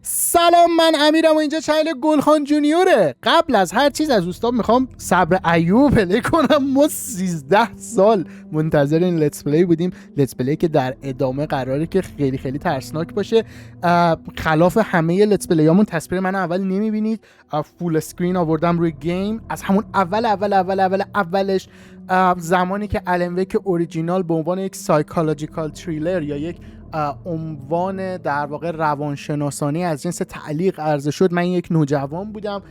سلام، من امیرم و اینجا چنل گلخان جونیوره. قبل از هر چیز از دوستان میخوام صبر ایوب پلی کنم. ما 13 سال منتظر این لتس پلی بودیم، لتس پلی که در ادامه قراره که خیلی خیلی ترسناک باشه. خلاف همه لتس پلی هامون تصویر من اول نمیبینید، فول اسکرین آوردم روی گیم از همون اولش، زمانی که الن ویک اوریجینال به عنوان یک سایکولوژیکال تریلر یا یک عنوان در واقع روانشناسانی از جنس تعلیق عرضه شد، من یک نوجوان بودم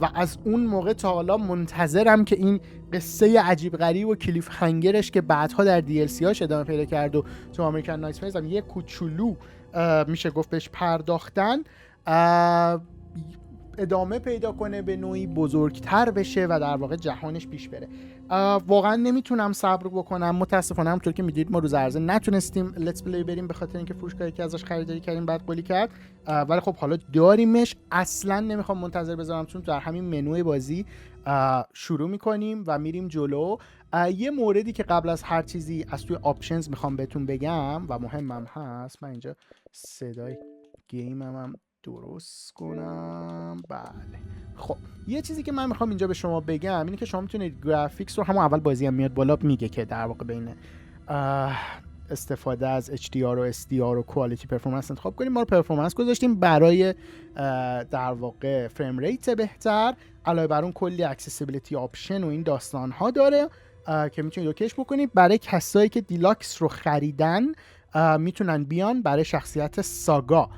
و از اون موقع تا حالا منتظرم که این قصه عجیب غریب و کلیف هنگرش که بعدها در DLC هاش ادامه پیدا کرد و تو امریکن نایتمرز هم یک کوچولو میشه گفت بهش پرداختن، ادامه پیدا کنه، به نوعی بزرگتر بشه و در واقع جهانش پیش بره. واقعا نمیتونم صبر بکنم. متاسفانه همونطور که میدید ما روز عرضه نتونستیم لتس پلی بریم به خاطر اینکه فروشگاهی که ازش خریداری کردیم بعد قولی کرد، ولی خب حالا داریمش. اصلا نمیخوام منتظر بذارم چون در همین منوی بازی شروع میکنیم و میریم جلو. یه موردی که قبل از هر چیزی از توی آپشنز میخوام بهتون بگم و مهمم هست، من اینجا صدای گیمم هم درست کنم. بله خب، یه چیزی که من میخوام اینجا به شما بگم اینه که شما میتونید گرافیکس رو، همون اول بازی هم میاد بالا میگه که در واقع بین استفاده از HDR و SDR و کوالیتی پرفورمنس انتخاب کنیم. ما رو پرفورمنس گذاشتیم برای در واقع فریم ریت بهتر. علاوه بر اون کلی اکسسیبیلیتی آپشن و این داستان ها داره که میتونید اوکیش بکنید. برای کسایی که دیلاکس رو خریدن میتونن بیان برای شخصیت ساگا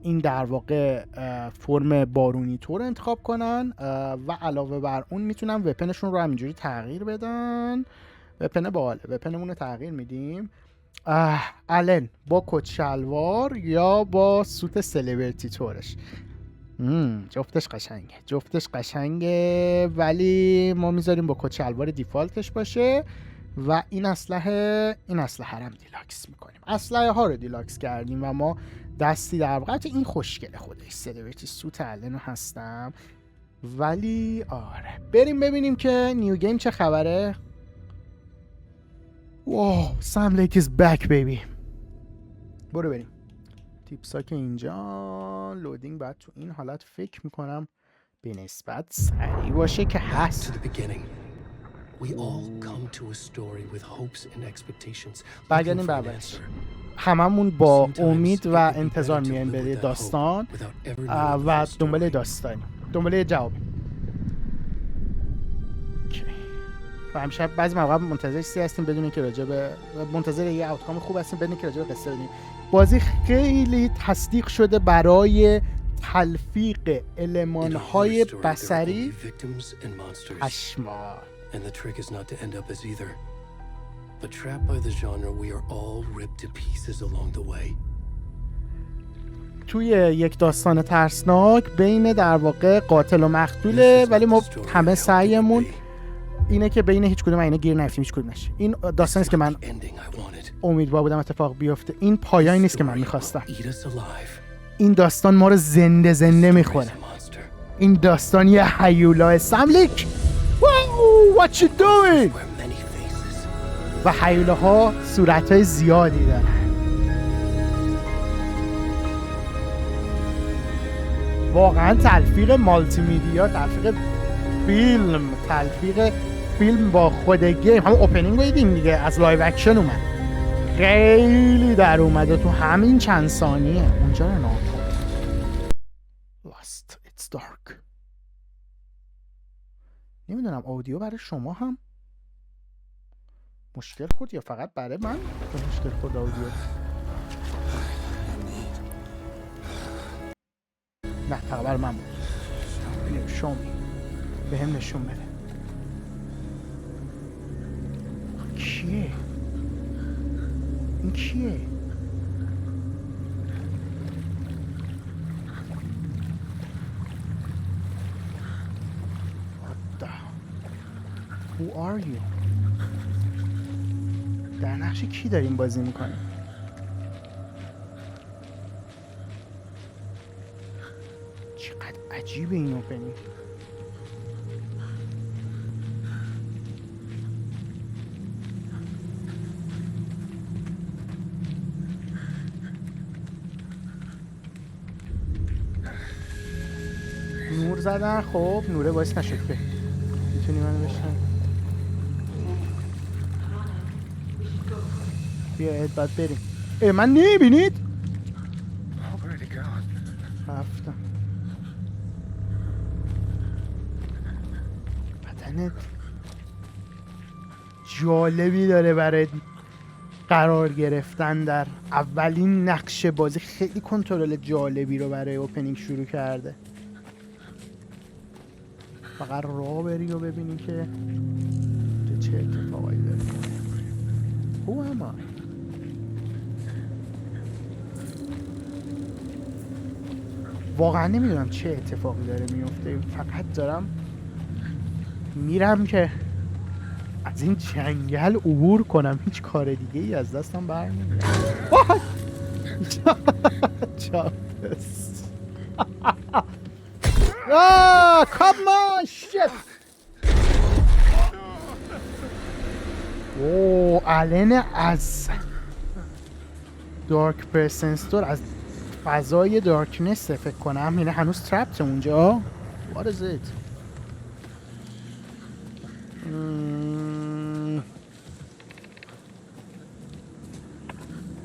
این در واقع فرم بارونی طور انتخاب کنن و علاوه بر اون میتونن وپنشون رو همینجوری تغییر بدن. وپن باله، وپنمون رو تغییر میدیم. الان با کت شلوار یا با سوت سلبریتی طورش. جفتش قشنگه ولی ما میذاریم با کت شلوار دیفالتش باشه و این اسلحه رو هم دیلاکس میکنیم. اسلحه ها رو دیلاکس کردیم و ما دستی در واقع این خوشگله خودش سلبریتی سوت الان هستم. ولی آره، بریم ببینیم که نیو گیم چه خبره. واو، سام لیک از بک بیبی. برو بریم. تیپس ها که اینجا لودینگ بعد تو این حالت فکر میکنم به نسبت سریع باشه که هست. برگردیم به اولش. هممون با امید و انتظار میایم به داستان و دنبال داستانی، دنبال جواب. و همیشه بعضی مواقع منتظر چیزی هستیم بدون که راجع به منتظر یه آوتکام خوب هستیم بدون که راجع به قصه بدونیم. بازی خیلی تصدیق شده برای تلفیق المان‌های بصری اشما. And the trick is not to end up as either. But trapped by the genre, we are all ripped to pieces along the way. توی یک داستان ترسناک بین در واقع قاتل و مقتوله، ولی ما همه سعیمون اینه که بین هیچ کدوم اینا گیر نیفتیم، هیچ کدوم نشه. این داستانی است که من امیدوار بودم اتفاق بیفته. این پایانی نیست که من می‌خواستم. این داستان ما رو زنده می‌خوره. این داستان یه هیولای سملیک. What you doing؟ و هیولاها صورتهای زیادی دارن. واقعا تلفیق مالتی میدیا، تلفیق فیلم با خود گیم. همون اوپنینگ رو دیدیم دیگه، از لایو اکشن اومد، خیلی در اومده تو همین چند ثانیه. اونجا رو ناتون Lost It's Dark. نمیدونم اودیو برای شما هم مشکل خورد یا فقط برای من مشکل خورد اودیو؟ نه، فقط برای من بود. ببینیم شما به هم نشون بده کیه این، کیه؟ Who are you؟ در نقش کی داریم بازی میکنیم؟ چقدر عجیبه این اوپنینگ. نور زدن. خب نوره باعث نشد که میتونی منو بشن. بیا اد باید بریم. من نمیبینید؟ رفتم. بدنت جالبی داره برای قرار گرفتن در اولین نقش بازی. خیلی کنترل جالبی رو برای اوپنینگ شروع کرده. فقط راه بری و ببینی که چه اتفاقایی داره. Who am I؟ واقعا نمیدونم چه اتفاقی داره میفته. فقط دارم میرم که از این جنگل عبور کنم. هیچ کار دیگه ای از دستم بر نمیاد. Come on shit. الن از دارک پرسنستور، از فضای دارکنس فکر کنم. اینه هنوز ترپت اونجا. What is it؟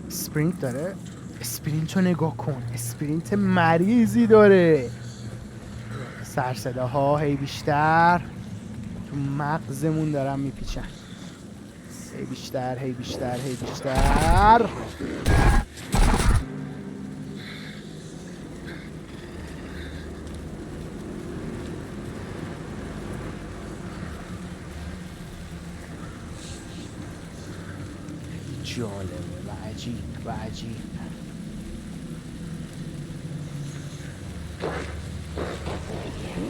اسپرینت داره. اسپرینت رو نگاه کن. اسپرینت مریضی داره. سرصداها هی بیشتر تو مغزمون دارن میپیچن. هی بیشتر هی بیشتر هی بیشتر. جالبه و عجیب و عجیب.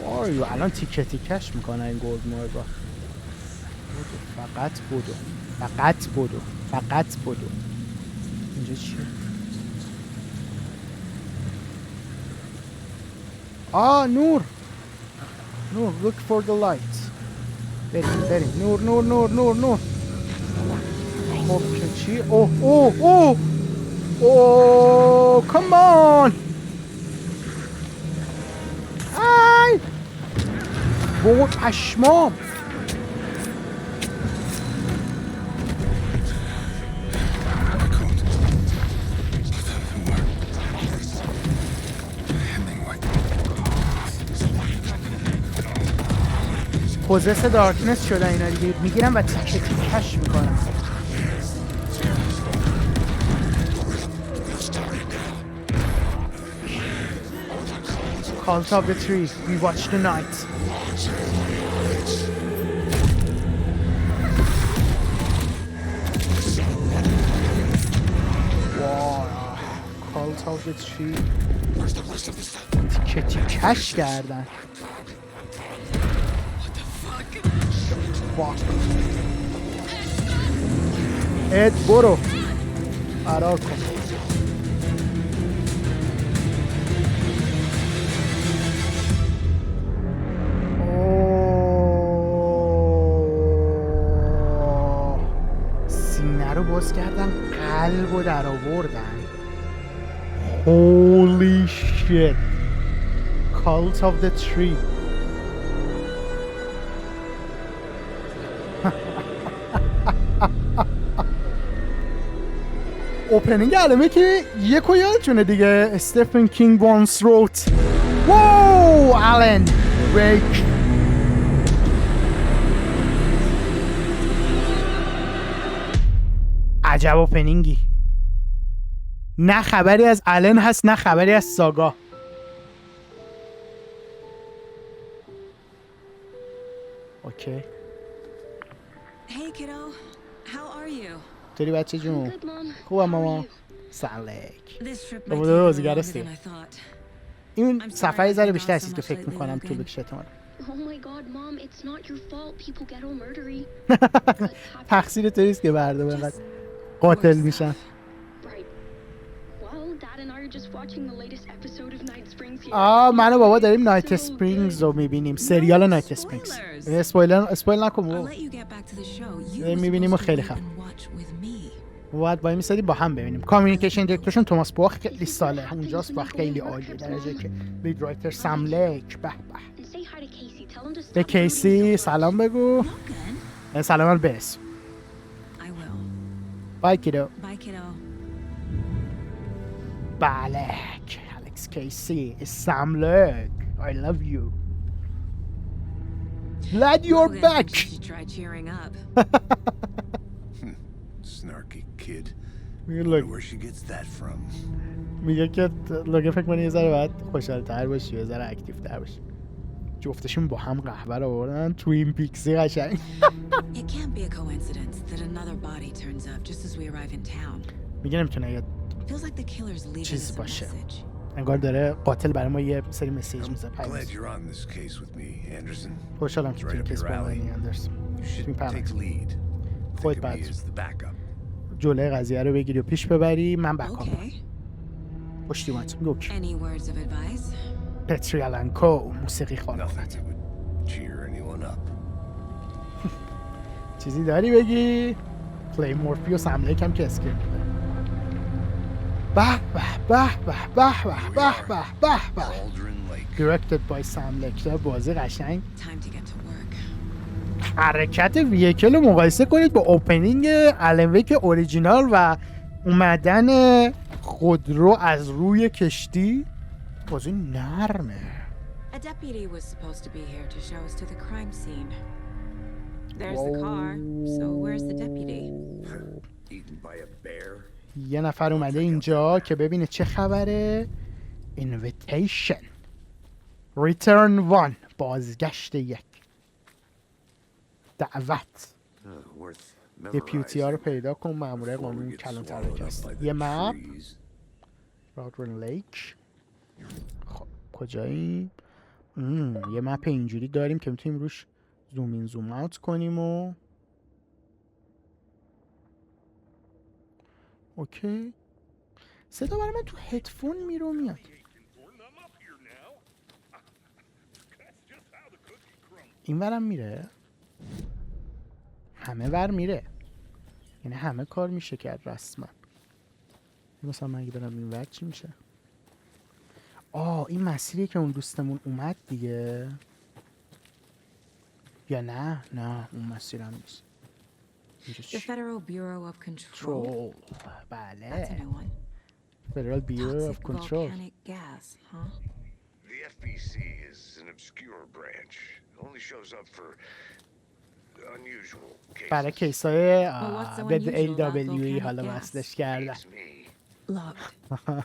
آیو الان تیکه تیکش میکنه این گلد مارگا. فقط بدو فقط بدو فقط بدو. اینجا چیه؟ نور. نور look for the light. بریم بریم. نور نور نور نور نور. خب که چی؟ اوه come on. ای بابا پشمام. پوزس دارکنس شدن اینا دیگه. میگیرم و تیکه تیکش میکنم. Cult of the tree, we watch the night. Wow, Cult of the tree. تیکه تیکش کردن. اد برو فرار کن. سینه رو باز کردن. قلب رو در آوردن. Holy shit. Cult of the tree. اوپنینگ علمه که یکو یادتونه دیگه. استفن کینگ وانس روت. واو آلن ریک. عجب اوپنینگی. نه خبری از آلن هست نه خبری از ساگا. اوکی. Hey kiddo, how are you? توری بچه جون. خوبم ماما. سلک. This trip might بابا take a روزی little longer گرسته. than I thought. این صفحه ذره بیشتر از چیزی که فکر میکنم طول بکشه احتمالاً. Oh my god, mom, it's not your fault. People get all murdery. تقصیر توریست که برده اینقدر قاتل میشن. Right. Well, Dad and I are just watching the latest episode of Night Springs here. من و بابا داریم نایت اسپرینگز رو میبینیم. سریال نایت اسپرینگز. اسپویل نکن I'll بابا. let you get back to the show. You داریم were میبینیم و supposed to خیلی wait خب. and watch with me. باید با میسادی با هم ببینیم. کامیونیکیشن دیرکتورشون توماس باخ خیلی ساله اونجاست و خیلی عالیه، درجه که لید رایتر سم لک. به به. And say hi to Casey. Tell him to به stop کیسی سلام بگو. Logan? سلام بس. I will. بای کیدو. Bye, kiddo. بله الکس کیسی سم لک. I love you. Glad you're Logan, back. you should try cheering up. Snarky kid. میگه Wonder لوگ- where she gets that from. میگه که لوگه فکر کنی یه ذره باید خوشحال‌تر باشی، یه ذره اکتیو‌تر باشی. جفتشون با هم قهوه رو آوردن توین پیکسی قشنگ. It can't be a coincidence that another body turns up just as we arrive in town. میگه نمیتونه یه Feels like the killer's leaving چیز us a باشه. message. انگار داره قاتل برای ما یه سری مسیج میزه. Glad you're on this case with me, Anderson. خوشحالم که Right توی up کیس your با alley. منی اندرس. You should می take lead. خودت Think of me بعد as the backup. جلوی قضیه رو بگیری و پیش ببری، من بکام. Okay. پشتیمت گوک. Any words of advice? پتریالنکو موسیقی Nothing خانواده. that would cheer anyone up. چیزی داری بگی؟ پلی مورفی و سملک هم که اسکریپت داره. به به به به به به به به به به. Cauldron Lake. Directed by Sam Lake. بازی قشنگ. Time to get to work. حرکت ویکل رو مقایسه کنید با اوپنینگ الویک اوریجینال و اومدن خودرو از روی کشتی. بازی نرمه. A deputy was supposed to be here to show us to the crime scene. There's the car, so where's the deputy? Eaten by a bear. یه نفر اومده اینجا که ببینه چه خبره. Invitation Return 1 بازگشت یک. دعوت. Worth یه پیوتی ها رو memorizing. پیدا کن، ماموره Before we قانون get کلان swallowed ترک up است. by the یه مپ trees. رادرن لیک. خب کجایی؟ یه مپ اینجوری داریم که میتونیم روش زوم این زوم اوت کنیم و اوکی. صدا برای من تو هدفون میرو میاد. این ورم میره؟ همه ور میره، یعنی همه کار میشه کرد رسما. مثلا من اگه برم این ور چی میشه؟ این مسیری که اون دوستمون اومد دیگه، یا نه اون مسیر هم نیست. اینجا The چی؟ Federal Bureau of Control. کنترل. That's a بله. new one. Federal Bureau of Toxic Control. volcanic gas, huh? The FBC is an obscure branch. It only shows up for unusual cases. برای کیسای what's so به unusual about LWE volcanic حالا gas? وصلش کردن. It's me. Look,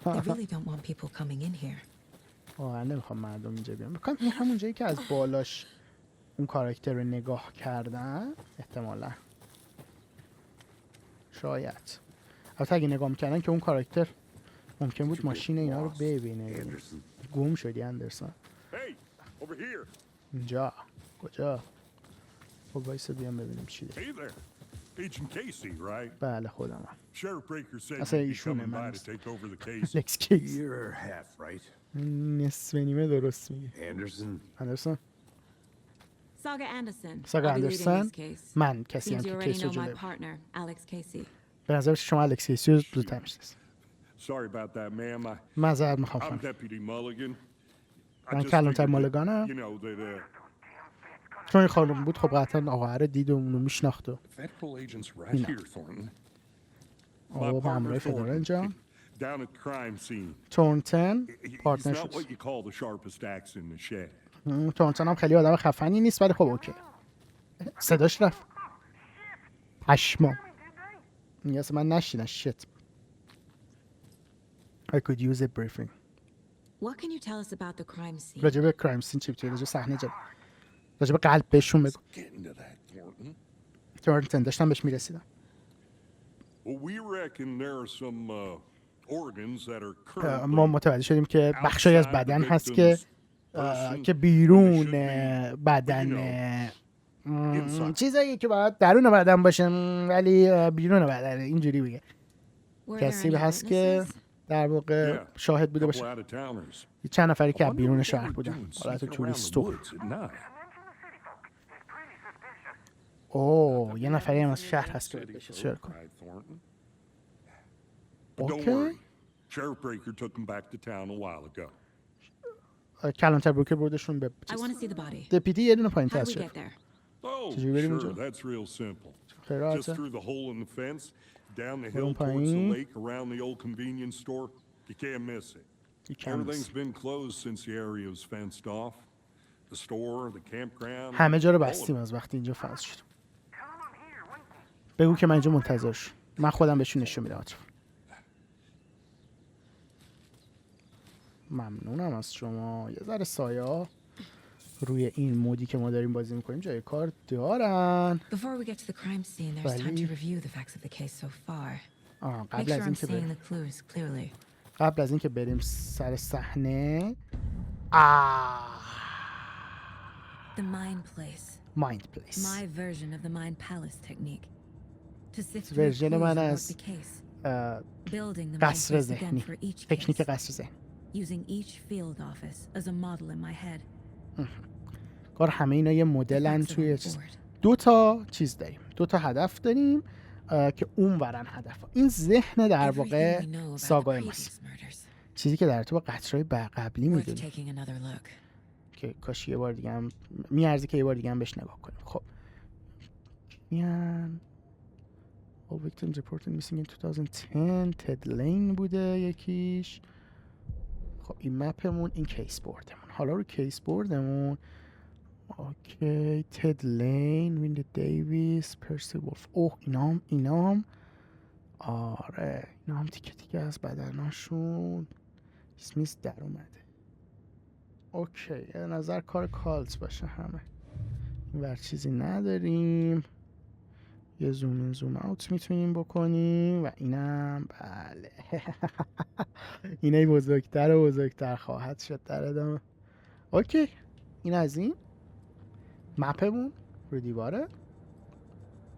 they really don't want people coming in here. واقعا نمیخوام مردم اینجا بیان. بکنم این همون جایی که از بالاش اون کاراکتر رو نگاه کردن احتمالا. شاید. البته اگه نگاه میکردن که اون کاراکتر ممکن بود ماشین اینا رو ببینه. گم شدی اندرسون. Hey, over here. اینجا کجا؟ خب وایسا بیام ببینیم چی داره. Hey there. Agent Casey, right? بله خودم هم. Sheriff Breaker said I say you'd be ایشونه، coming من by to نیستم. take over the case. لکس کیس. You're half right. نصف نیمه درست میگه. Anderson. اندرسون. Saga Anderson. ساگا I'll be leading اندرسون. this case. من کسی هم Seems you که already کیس رو know my جلوی. partner, Alex Casey. به نظر شما الکس کیسی رو زودتر میشناسید. Sorry about that, ma'am. معذرت میخوام I'm خانم. Deputy Mulligan. I من just کلانتر figured that, مالگانم. you know, that چون این خانم بود خب قطعا آقا رو دید و اونو میشناخت و Federal agents right You know. here, Thornton. my آقا partner مامورای فدرال Thornton اینجا. down at the crime scene. تورنتن He's پارتنر not شد. what you call the sharpest axe in the shed. تورنتن هم خیلی آدم خفنی نیست ولی خب اوکی. صداش رفت. پشمام. این اصلا من نشیدم. شت. I could use a briefing. What can you tell us about the crime scene? راجع به کرایم سین چی بتونی؟ راجع به صحنه جد. راجع به قلب بهشون بگو. Get into that, Thornton. تورنتن داشتم بهش میرسیدم. Well, we reckon there are some organs that are ما currently متوجه شدیم که بخشی از بدن هست که بیرون بدن چیزایی که باید درون بدن باشه ولی بیرون بدن اینجوری بگه. Were there کسی any هست که witnesses? در واقع شاهد بوده couple باشه. out-of-towners. چند نفری که I از wonder بیرون what they شهر were بودن. doing حالت sneaking around the توریستو. woods at night. یه نفری هم از شهر هست که City بهش شیر کن. outside Thornton. But don't Okay. worry. Sheriff Breaker took them back to town a while ago. کلانتر بروکر بردشون به I want to see the body. دپیتی یه دونه پایین How do تر we شد. get there? Oh, Did you read him, sure. Joe? That's real simple. خیلی Just راحته. through the hole in the fence, down the Go hill towards the pine. lake around the old convenience store. You can't miss it. You can't miss. Everything's been closed since the area was fenced off. The store, the campground. همه جا رو all of بستیم it. از وقتی اینجا فاز شد. بگو که من اینجا منتظرش. من خودم بهشون نشون میدم. ممنونم از شما. یه ذره سایه روی این مودی که ما داریم بازی میکنیم جای کار دارن. Before we get to the crime scene, there's time to review the facts of the case so far. Make قبل sure از I'm این که seeing the clues clearly. قبل از این که بریم سر صحنه The mind place. مایند پلیس My version of the mind palace technique. To sift through ورژن clues من about از the case. Building the mind قصر place again ذهنی for each تکنیک case. قصر ذهنی Using each field office as a model in my head. کار همه اینا یه مدلن Facts are توی on the چیز. board. دو تا چیز داریم، دو تا هدف داریم که اون ورن هدف این ذهن در واقع Everything we know about the ساگای ماست، previous murders. چیزی که در تو قطرهای قبلی Worth میدونیم taking another look. که کاش یه بار دیگه هم میارزه که یه بار دیگه هم بهش نگاه کنیم. خب میان all victims reported missing in 2010 تدلین بوده یکیش. خب این مپمون، این کیس بوردمون. حالا رو کیس بوردمون اوکی تدلین، ویند دیویس، پرسی ولف. اوه اینام آره اینام تیکه تیکه از بدناشون اسمیز در اومده. اوکی به نظر کار کالت باشه همه. این ور چیزی نداریم. یه زوم این زوم اوت میتونیم بکنیم و اینم بله اینه بزرگتر و بزرگتر خواهد شد در ادامه. اوکی این از این مپمون رو دیواره.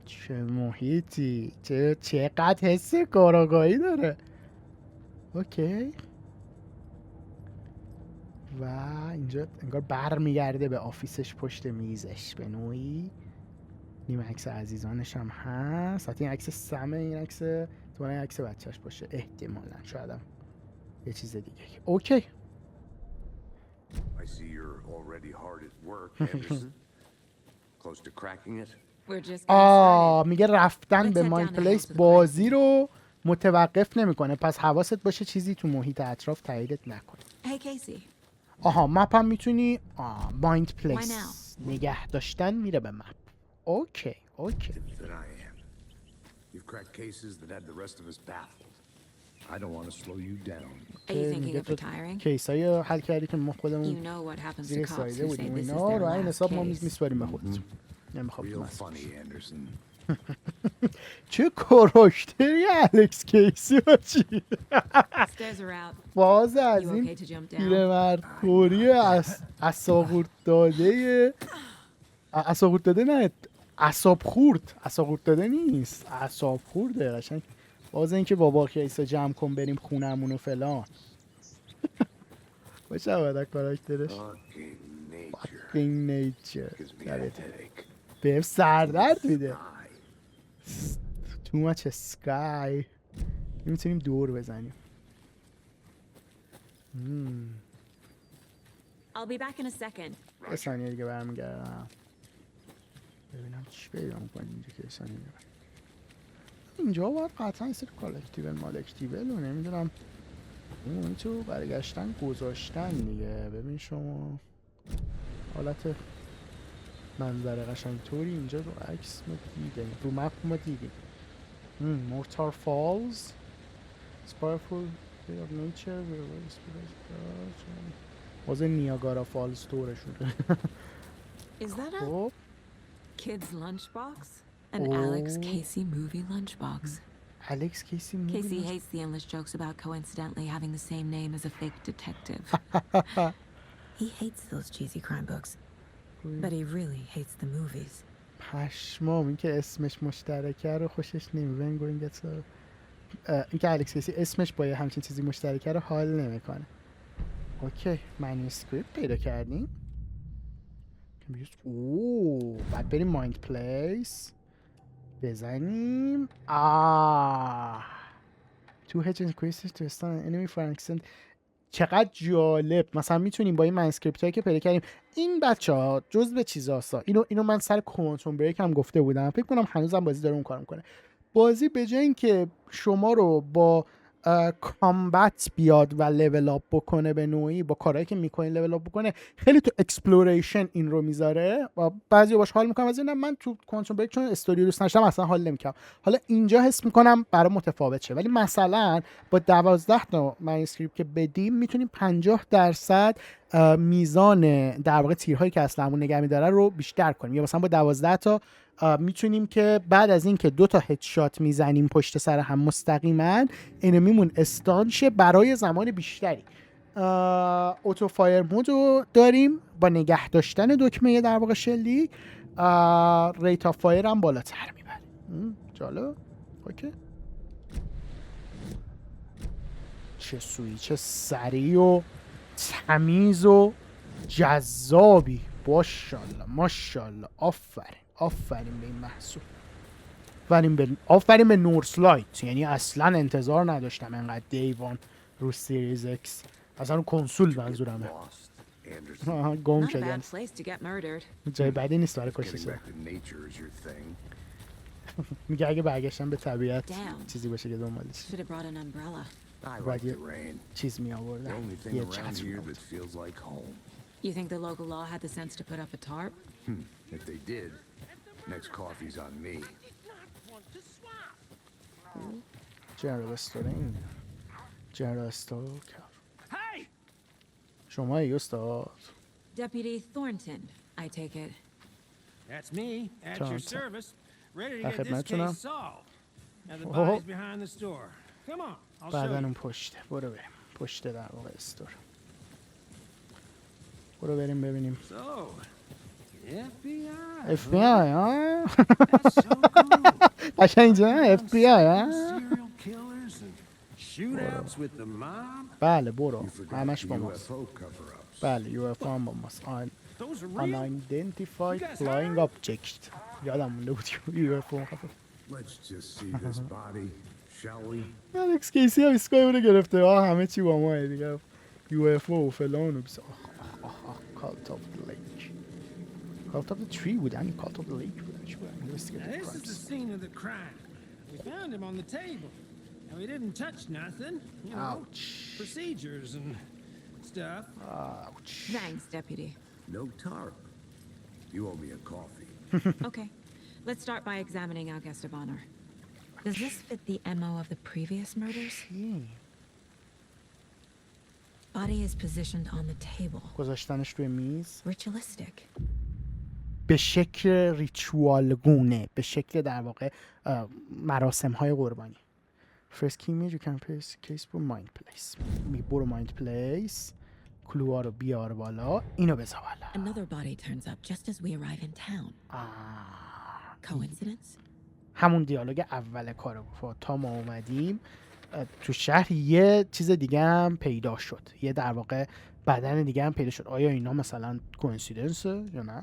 چه محیطی، چقدر حس کاراگاهی داره. اوکی و اینجا انگار بر میگرده به آفیسش پشت میزش به نوعی. نیم عکس عزیزانش هم هست. حتی این عکس سمه، این عکس تو این عکس بچهش باشه احتمالا، شاید هم یه چیز دیگه. اوکی I see you're already hard at work, Anderson. Close to cracking it? We're just getting started. میگه رفتن Let's به head مایند down the پلیس hill to the بازی crime رو متوقف نمیکنه، پس حواست باشه چیزی تو محیط اطراف تاییدت نکنه. Hey Casey, آها مپ هم میتونی مایند Why پلیس نگه داشتن میره به مپ. اوکی اوکی That I am. You've cracked cases that had the rest of us baffled. I don't want to slow you down. are you thinking of retiring? کیسای حل کردی که ما You خودمون know what happens to زیر cops سایده who say بودیم و this is اینا رو their این last حساب ما case. میسپاریم به خودتون. نمیخوام Real تو مسئله. funny, Anderson. چه کاراکتری الکس کیسی باشی. Stairs are out. باز از You این okay to jump down? پیرمرد خوری اصابورد داده اصابورد داده نه اصاب خورد داده نیست، اصاب خورده قشنگ. باز اینکه بابا کیسا جمع کن بریم خونمون و فلان باشه باید کاراکترش Fucking nature. fucking nature Gives me a headache. بهم سردرد میده. I too much sky. میتونیم دور بزنیم. I'll be back in a second. یه ثانیه دیگه برمیگردم ببینم چی پیدا میکنیم اینجا که ثانیه دیگه. اینجا باید قطعا یه سری کالکتیبل مالکتیبل و نمیدونم اون تو برگشتن گذاشتن دیگه. ببین شما حالت منظره قشنگ طوری اینجا رو عکس ما دیدیم، رو مپ ما دیدیم. مورتار فالز Spireful of nature باز نیاگارا فالز طورشون. Is that a خب kid's lunchbox? An Oh. Alex Casey movie lunchbox. الکس کیسی Casey hates the endless jokes about coincidentally having the same name as a fake detective. He hates those cheesy crime books, but he really hates the movies. پشمام این که اسمش مشترکه رو خوشش نمیاد. این که الکس کیسی اسمش با یه همچین چیزی مشترکه رو حال نمیکنه. اوکی منیسکریپت پیدا کردیم. اوه بعد بریم مایند پلیس بزنیم. two hedge increases to stun an enemy for an extent. چقدر جالب. مثلا میتونیم با این منسکریپت هایی که پیدا کردیم، این بچه‌ها جزء چیزاست. اینو من سر کوانتوم بریک هم گفته بودم، فکر کنم هنوزم بازی داره اون کارو میکنه. بازی به جای اینکه شما رو با کامبت بیاد و لول اپ بکنه، به نوعی با کارهایی که میکنین لول اپ بکنه، خیلی تو اکسپلوریشن این رو میذاره و بعضی باش حال میکنم. از اینم من تو کوانتوم بریک چون استوری دوست داشتم اصلا حال نمیکنم. حالا اینجا حس میکنم برای متفاوت شه، ولی مثلا با 12 تا مانuscript که بدیم میتونیم 50% میزان در واقع تیرهایی که اسلحه‌مون نگه می‌داره رو بیشتر کنیم، یا مثلا با 12 تا میتونیم که بعد از این که 2 تا هدشات میزنیم پشت سر هم مستقیما، انمیمون استان شه برای زمان بیشتری. اوتو فایر مود رو داریم با نگه داشتن دکمه در واقع شلیک، ریت آف فایر هم بالاتر میبره. جالب. اوکی. چه سویچ سریع و تمیز و جذابی. ماشاءالله ماشاءالله. آفرین به این محصول. آفرین به نورسلایت. یعنی اصلا انتظار نداشتم انقدر دیوان رو سیریز اکس. اصلا رو کنسول منظورمه. گم شدن. جای بدی نیست برای کشش. میگه اگه برگشتم به طبیعت چیزی باشه که دنبالش. باید یه چیز می آوردم. یه چتر می آوردم. You think the local law had the sense to put up a tarp? If they did, next coffee's on me. جنرال استور این. جنرال استور. Hey! شما ای استاد. Deputy Thornton, I take it. That's me, at your service, ready to get this خدمتتونم. case solved. Now the body's behind the store. Come on, I'll show بعدن you. اون پشته. برو بریم. پشته در واقع استور. برو بریم ببینیم. So, FBI. FBI ها؟ That's so cool. قشنگ اینجا FBI ها؟ Serial killers and shootouts with the mob. بله برو. همش با ماست. UFO cover-ups. بله UFO هم با ماست. Those are real. Unidentified flying object. یادم مونده بود UFO. Let's just see this body, shall we? الکس کیسی هم اسکای رو گرفته. همه چی با ماه دیگه. UFO و فلان و بیس. Cult of the Lake. Cult of the Tree بود. یعنی Cult of the Lake بود. چی بود؟ Now, this is the scene of the crime. We found him on the table. And we didn't touch nothing. You know, Ouch. procedures and stuff. Ouch. Thanks, Deputy. No tarp. You owe me a coffee. Okay, let's start by examining our guest of honor. Does this fit the MO of the previous murders? Body is positioned on the table. گذاشتنش روی میز Ritualistic. به شکل ریچوال گونه، به شکل در واقع مراسم های قربانی. First key image you can place case for mind place. برو mind place. کلوها رو بیار بالا. اینو بذار بالا. Another body turns up just as we arrive in town. Coincidence? همون دیالوگ اول کارو بود. تا ما اومدیم تو شهر یه چیز دیگه هم پیدا شد. یه در واقع بدن دیگه هم پیدا شد. آیا اینا مثلا کوینسیدنسه یا نه؟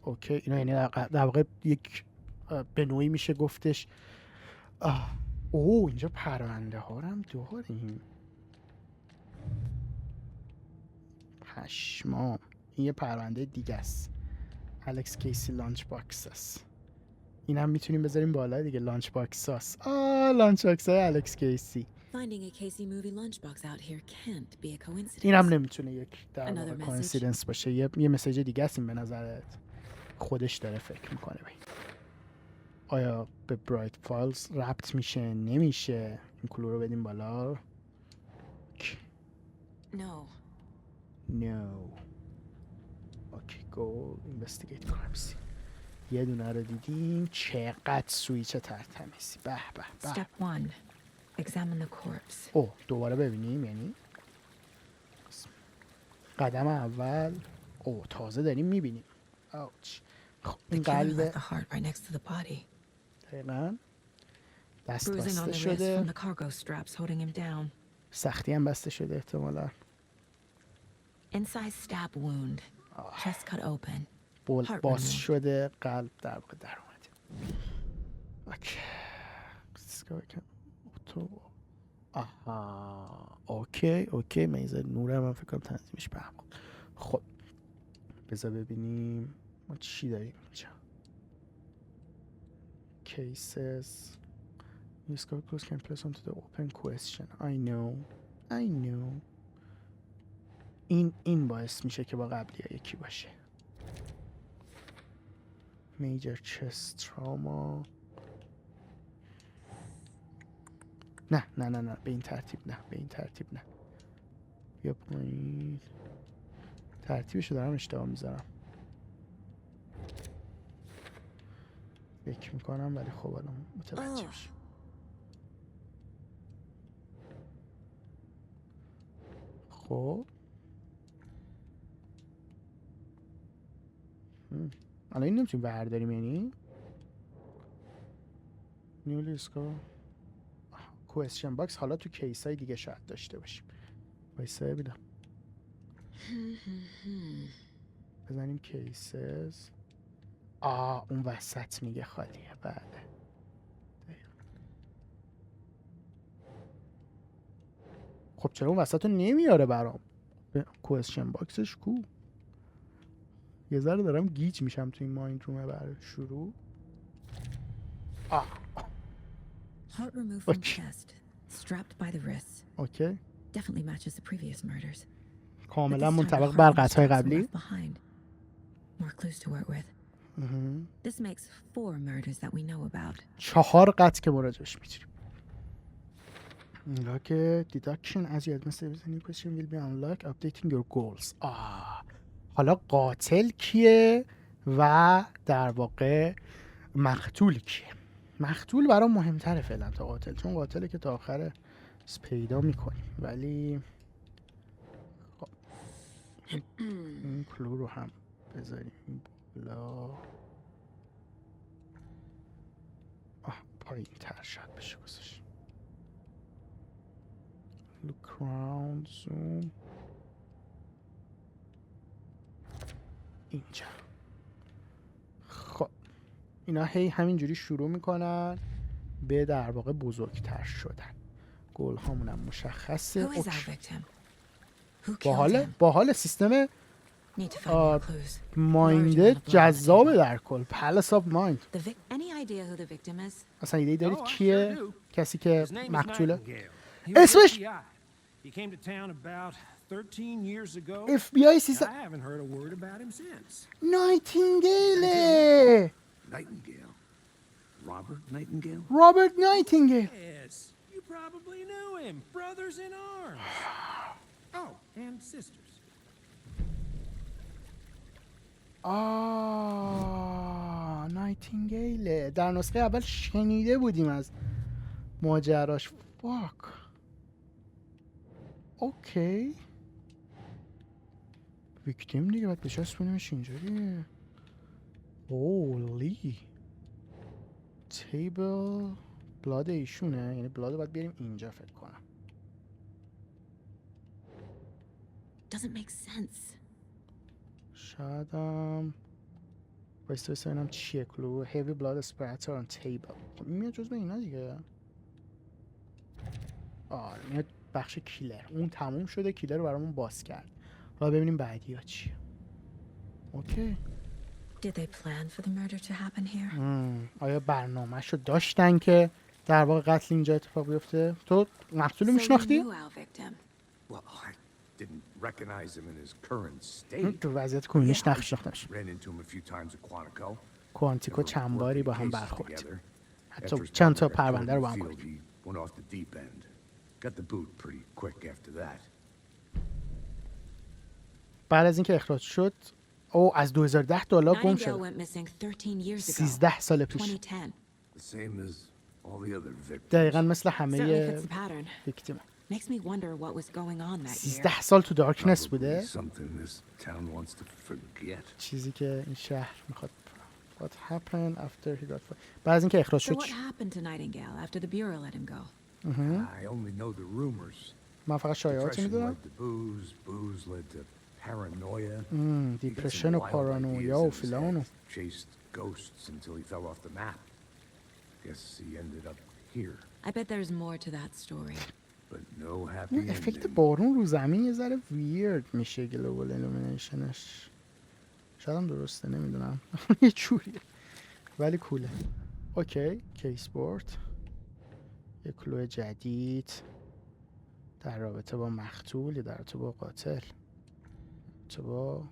اوکی. اینا یعنی در واقع یک به نوعی میشه گفتش اینجا پرونده ها رو هم داریم. پشمام. این یه پرونده دیگه است. الکس کیسی لانچ باکس است. این هم میتونیم بذاریم بالا دیگه. لانچ باکس هست. لانچ باکس های الکس کیسی. Finding a Casey movie lunchbox out here can't be a coincidence. این هم نمیتونه یک در Another واقع message. کوینسیدنس باشه. یه مسیج دیگه است این به نظرت؟ خودش داره فکر میکنه به این. آیا به برایت فایلز ربط میشه نمیشه؟ این کلو رو بدیم بالا. No. No. اوکی گو اینوستیگیت کرایمز. یه دونه رو دیدیم. چقدر سویچ ترتمیزی. به به به. Step 1. Examine the corpse. دوباره ببینیم یعنی قدم اول. تازه داریم میبینیم. اوچ. خب این The killer قلب left the heart right next to the body. دقیقا دست Bruising on بسته the wrist شده. from the cargo straps holding him down. سختی هم بسته شده احتمالا. Inside stab wound. Chest cut open. Heart باز removed. شده. قلب در واقع در اومده. اوکی. تو آها اوکی میزه نوره من فکر کنم تنظیمش به هم بود. خب بذار ببینیم ما چی داریم اینجا. cases you score clues can place onto the open question. I know این باعث میشه که با قبلی ها یکی باشه. major chest trauma نه به این ترتیب نه بیا پایین. ترتیبشو دارم اشتباه میذارم فکر میکنم ولی خب الان متوجه بشم. خب الان این نمیتونیم برداریم یعنی نیولی اسکو کوئسشن باکس حالا تو کیس های دیگه شاید داشته باشیم. وایسا ببینم بزنیم کیسز. اون وسط میگه خالیه. بله خب چرا اون وسط رو نمیاره برام؟ کوئسشن باکسش کو؟ یه ذره دارم گیج میشم تو این مایند رومه برای شروع. Heart removed from chest, strapped by the wrists. اوکی Definitely matches the previous murders. کاملا منطبق بر قطعه قبلی. More clues to work with. This makes 4 murders that we know about. 4 قتل که مراجعش میتونیم. Unlock deduction as you administer a new question will be unlocked updating your goals. حالا قاتل کیه و در واقع مقتول کیه؟ مقتول برام مهمتره فعلا تا قاتل، چون قاتله که تا آخر پیدا میکنیم. ولی این کلو رو هم بذاریم بالا. پایین تر شاید بشه گذاشت. Look around zoom اینجا. خب اینا هی همینجوری شروع میکنن به در واقع بزرگتر شدن. گل هامونم مشخصه. باحال سیستم مایند جذابه در کل. پلس آف مایند. اصلا ایده دارید کیه کسی که مقتوله؟ اسمش He came to town about 13 years ago. FBI سیستم. I haven't heard a word about him since. نایتینگیل. Nightingale. Robert Nightingale? Robert Nightingale. Yes, you probably knew him. Brothers in arms. Oh, and sisters. نایتینگیل. در نسخه اول شنیده بودیم از ماجراش. فاک. اوکی. ویکتیم دیگه باید بچسبونیمش اینجوری. هولی. تیبل بلاد ایشونه، یعنی بلاد باید بیاریم اینجا فکر کنم. Doesn't make sense. شایدم بایسته ببینم چیه کلو. heavy blood splatter on table. خب این میاد جزو اینا دیگه. میاد بخش کیلر. اون تموم شده، کیلر رو برامون باز کرد. حالا ببینیم بعدی ها چیه. اوکی. Did they plan for the murder to happen here? آیا برنامه‌ش رو داشتن که در واقع قتل اینجا اتفاق بیفته؟ تو مقتول رو میشناختی؟ Well, I didn't recognize him in his current state. تو وضعیت کنونیش نشناختمش. Ran into him a few times at Quantico. کوانتیکو چند باری با هم برخورد. حتی چند تا پرونده رو با هم گفتیم. Went off the deep end. Got the boot pretty quick after that. بعد از اینکه اخراج شد، او از 2010 دلار گم شد. 13 سال پیش. The same as all the other victims. دقیقاً مثل همه ویکتیم. 13 سال تو دارکنس بوده. Something this town wants to forget. چیزی که این شهر میخواد. What happened after he got fired. بعد از اینکه اخراج شد. So what happened to Nightingale after the bureau let him go? I only know the rumors. من فقط شایعاتی میدونم. Booze led to paranoia. دیپرشن و پارانویا و فلان. Chased ghosts until he fell off the map. Guess he ended up here. I bet there's more to that story. But no happy این افکت ending. بارون رو زمین یه ذره ویرد میشه گلوبال ایلومینیشنش. شاید هم درسته نمیدونم. یه جوریه ولی کوله. اوکی کیس بورد. یه کلو جدید در رابطه با مقتول یا در رابطه با قاتل. تو با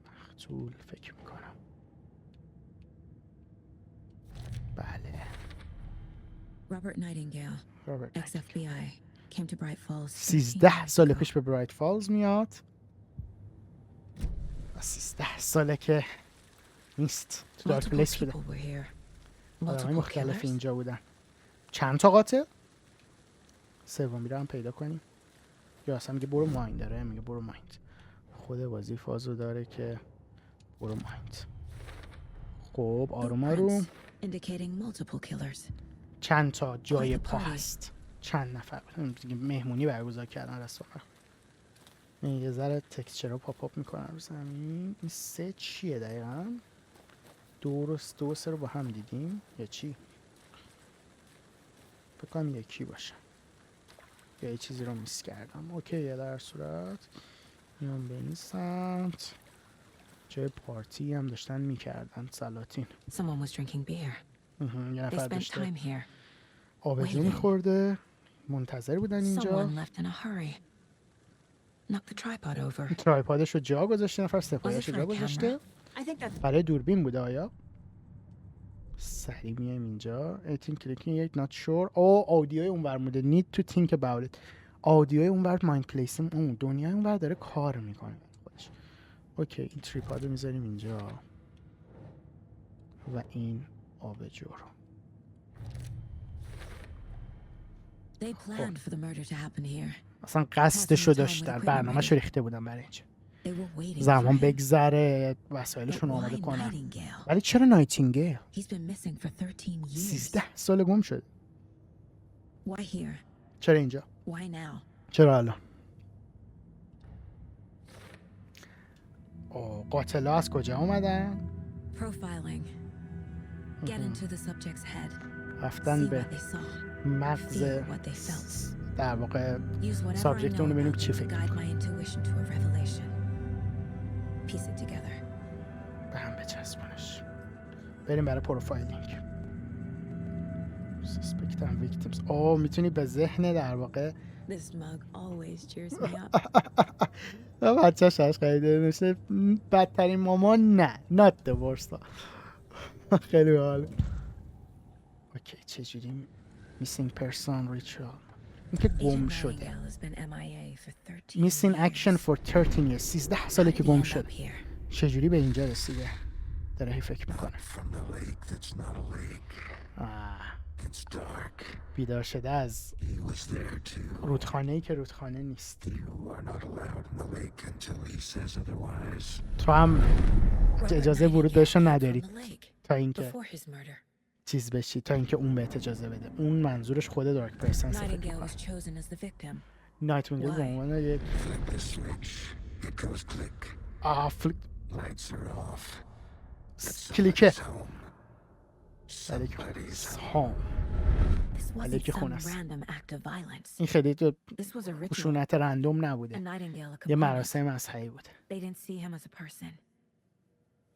مقتول فکر میکنم. بله Robert Nightingale, رابرت ex-FBI, came to Bright Falls 13 سال 13 years پیش به برایت فالز میاد. 13 ساله که نیست تو ago. دارک Multiple پلیس بوده. people were here. آدمای Multiple مختلف killers. اینجا بودن. چند تا قاتل؟ سومی رو هم پیدا کنیم. یا اصلا میگه برو مایند داره، میگه برو مایند. خود بازی فازو داره که برو مایند. خب آروم آروم. Footprints indicating multiple killers. چند تا جای Quite the پا party. هست. چند نفر دیگه مهمونی برگزار کردن رستوران. این یه ذره تکسچر رو پاپ اپ میکنن رو زمین. این سه چیه دقیقا؟ دو و سه رو با هم دیدیم یا چی؟ فکر کنم یکی باشه یا یه چیزی رو میس کردم. اوکی در صورت میام به این سمت. جای پارتی هم داشتن میکردن سلاطین. Someone was drinking beer. یه They نفر spent داشته time here. آبجو میخورده. منتظر بودن اینجا. Someone left in a hurry. Knocked the tripod over. ترایپادش رو جا گذاشته. نفر Was it سپایش رو for جا a گذاشته. camera? I think that's برای دوربین بوده آیا؟ سریع میایم اینجا. 18 کلیکینگ یک not sure. آدیوی اونور بوده. need to think about it. آدیوی اونور مایند پلیسم اون دنیای اونور داره کار میکنه خودش. اوکی این تریپاد رو میذاریم اینجا و این آبجو رو. they planned for the murder to happen here. اصلا قصدشو داشتن. برنامه‌شو ریخته بودن برای اینجا. They were waiting زمان for him. بگذره But وسایلشون why آماده کنن. Nightingale? ولی چرا نایتینگیل؟ He's been missing for 13 years. 13 سال گم شد. Why here? چرا اینجا؟ Why now? چرا الان؟ قاتلا از کجا اومدن؟ Profiling. Get into the subject's head. رفتن See به what they saw. مغز Feel what they felt. در واقع Use whatever I سابجکت know اون رو ببینیم about چی them to فکر guide می‌کنه. my intuition to a revelation. Piece it together. به هم بچسبونش. بریم برای پروفایلینگ. سسپکت اند ویکتیمز. میتونی به ذهن در واقع This mug always cheers me up. بچه شش خیلی نوشته بدترین مامان نه not the worst. خیلی باحال. اوکی چجوری missing person ritual این که گم Agent شده. Nightingale has been MIA for 13 missing action years. for 13 years 13 ساله که How did he گم end شد. up here? چجوری به اینجا رسیده؟ داره هی فکر میکنه. From the lake that's not a lake. It's dark. بیدار شده از He was there too. رودخانه‌ای که رودخانه نیست. You are not allowed in the lake until he says otherwise. تو هم Robert اجازه ورود Nightingale بهشون came نداری from the lake تا اینکه before his murder. چیز بشی تا اینکه اون بهت اجازه بده. اون منظورش خود دارک پرسن فکر Nightingale میکنه. was chosen as the victim. نایتینگل به Why? عنوان یک Flick the switch. It goes click. Lights are off. کلیکه Somebody's home. ولی که Somebody's home. هام. This ولی wasn't که some خونه است. random act of violence. این خیلی تو This was a ritual. خشونت رندوم And نبوده. Nightingale a یه component. مراسم مذهبی بوده. They didn't see him as a person.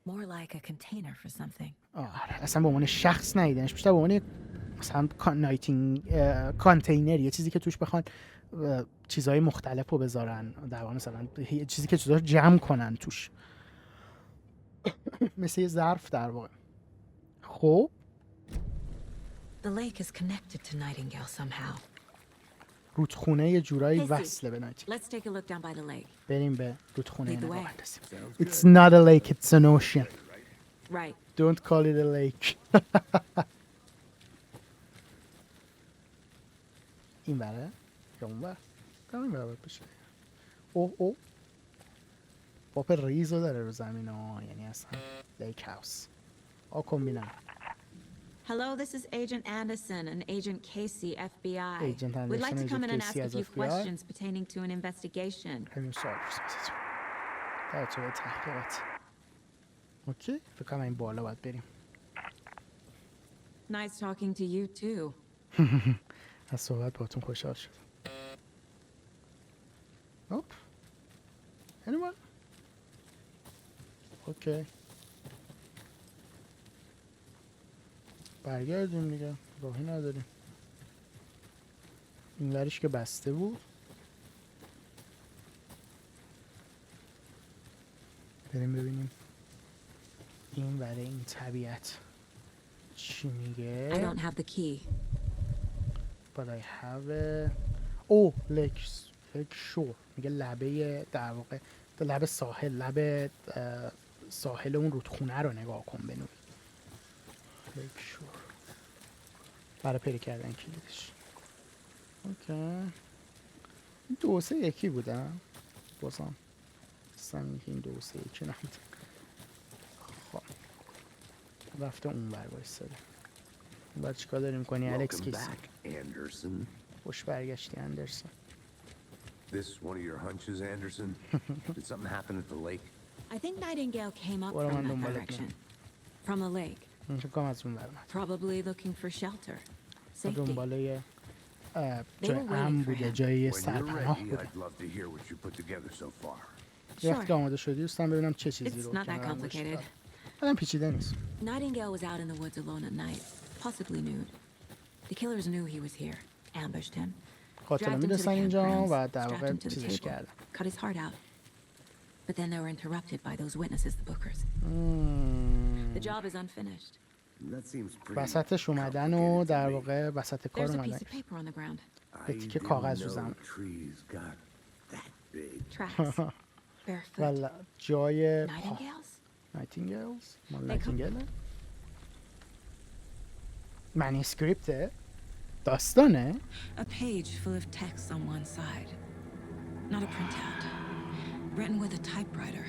More like a container for something. آره اصلا به عنوان شخص ندیدنش. بیشتر به عنوان یک مثلا کانتینر یه چیزی که توش بخوان چیزهای مختلف رو بذارن در واقع مثلا یه چیزی که چیزا رو جمع کنن توش مثل یه ظرف در واقع. خب The lake is connected to Nightingale somehow. رودخونه یه جورایی Hey, Steve. وصله به نایتینگل. Let's take a look down by the lake. بریم به رودخونه Lead the نگاه way. اندازیم. It's not a lake, it's an ocean. Right. Don't call it a lake. این بره یا اون بره این بره بشه. او پاپ ریزو داره رو زمین ها یعنی اصلا لیک هاوس. کمبینم. Hello, this is Agent Anderson and Agent Casey, FBI. Agent We'd like to Anderson, come in and Agent ask Casey a as few FBI. questions pertaining to an investigation. همین سوال پرسید. در تو تحقیقات. اوکی فکر کنم این بالا باید بریم. Nice talking to you too. از صحبت باتون خوشحال شد. اوپ. anyone? اوکی. برگردیم دیگه. راهی نداریم. این ورش که بسته بود. بریم ببینیم این برای این طبیعت چی میگه. I don't have the key. But I have a... oh lake shore میگه لبه در واقع لب ساحل لب ساحل اون رودخونه رو نگاه کن بنوی. lake shore برای پیدا کردن کلیدش. اوکی. 2 3 1 بودم بازم سمی که این 2 3 1 نبود. خب رفته اون بر وایساده. اون بر چیکار داریم کنی الکس کیسی؟ خوش برگشتی اندرسون. This one of your hunches, Anderson? Did something happen at the lake? I think Nightingale came up What am I from that doing? direction. From the lake. فکر کنم از اون بر اومد. Probably looking for shelter. Safety. دنباله جای امن بوده، جای When you're سرپناه ready, بوده. I'd love to hear what you put together so far. وقتی که آماده شدی دوستم ببینم چه چیزی It's رو not that کنارم complicated. گذاشتی. الان پیچیده نیست. Nightingale was out in the woods alone at night, possibly nude. The killers knew he was here, ambushed him, قاتلا dragged him to the میرسن اینجا و campgrounds, در strapped واقع him to the چیزش table, کردن. cut his heart out. But then they were interrupted by those witnesses, the bookers. The job is unfinished. That seems pretty وسطش اومدن و در واقع وسط کار There's a اومدن. piece of paper on the ground. یه تیکه کاغذ رو زمین. trees got that big. Tracks. Barefoot. و جای پا. Nightingales? نایتینگلز؟ مال نایتینگله؟ منیسکریپته؟ داستانه؟ A page full of text on one side. Not a printout. Written with a typewriter.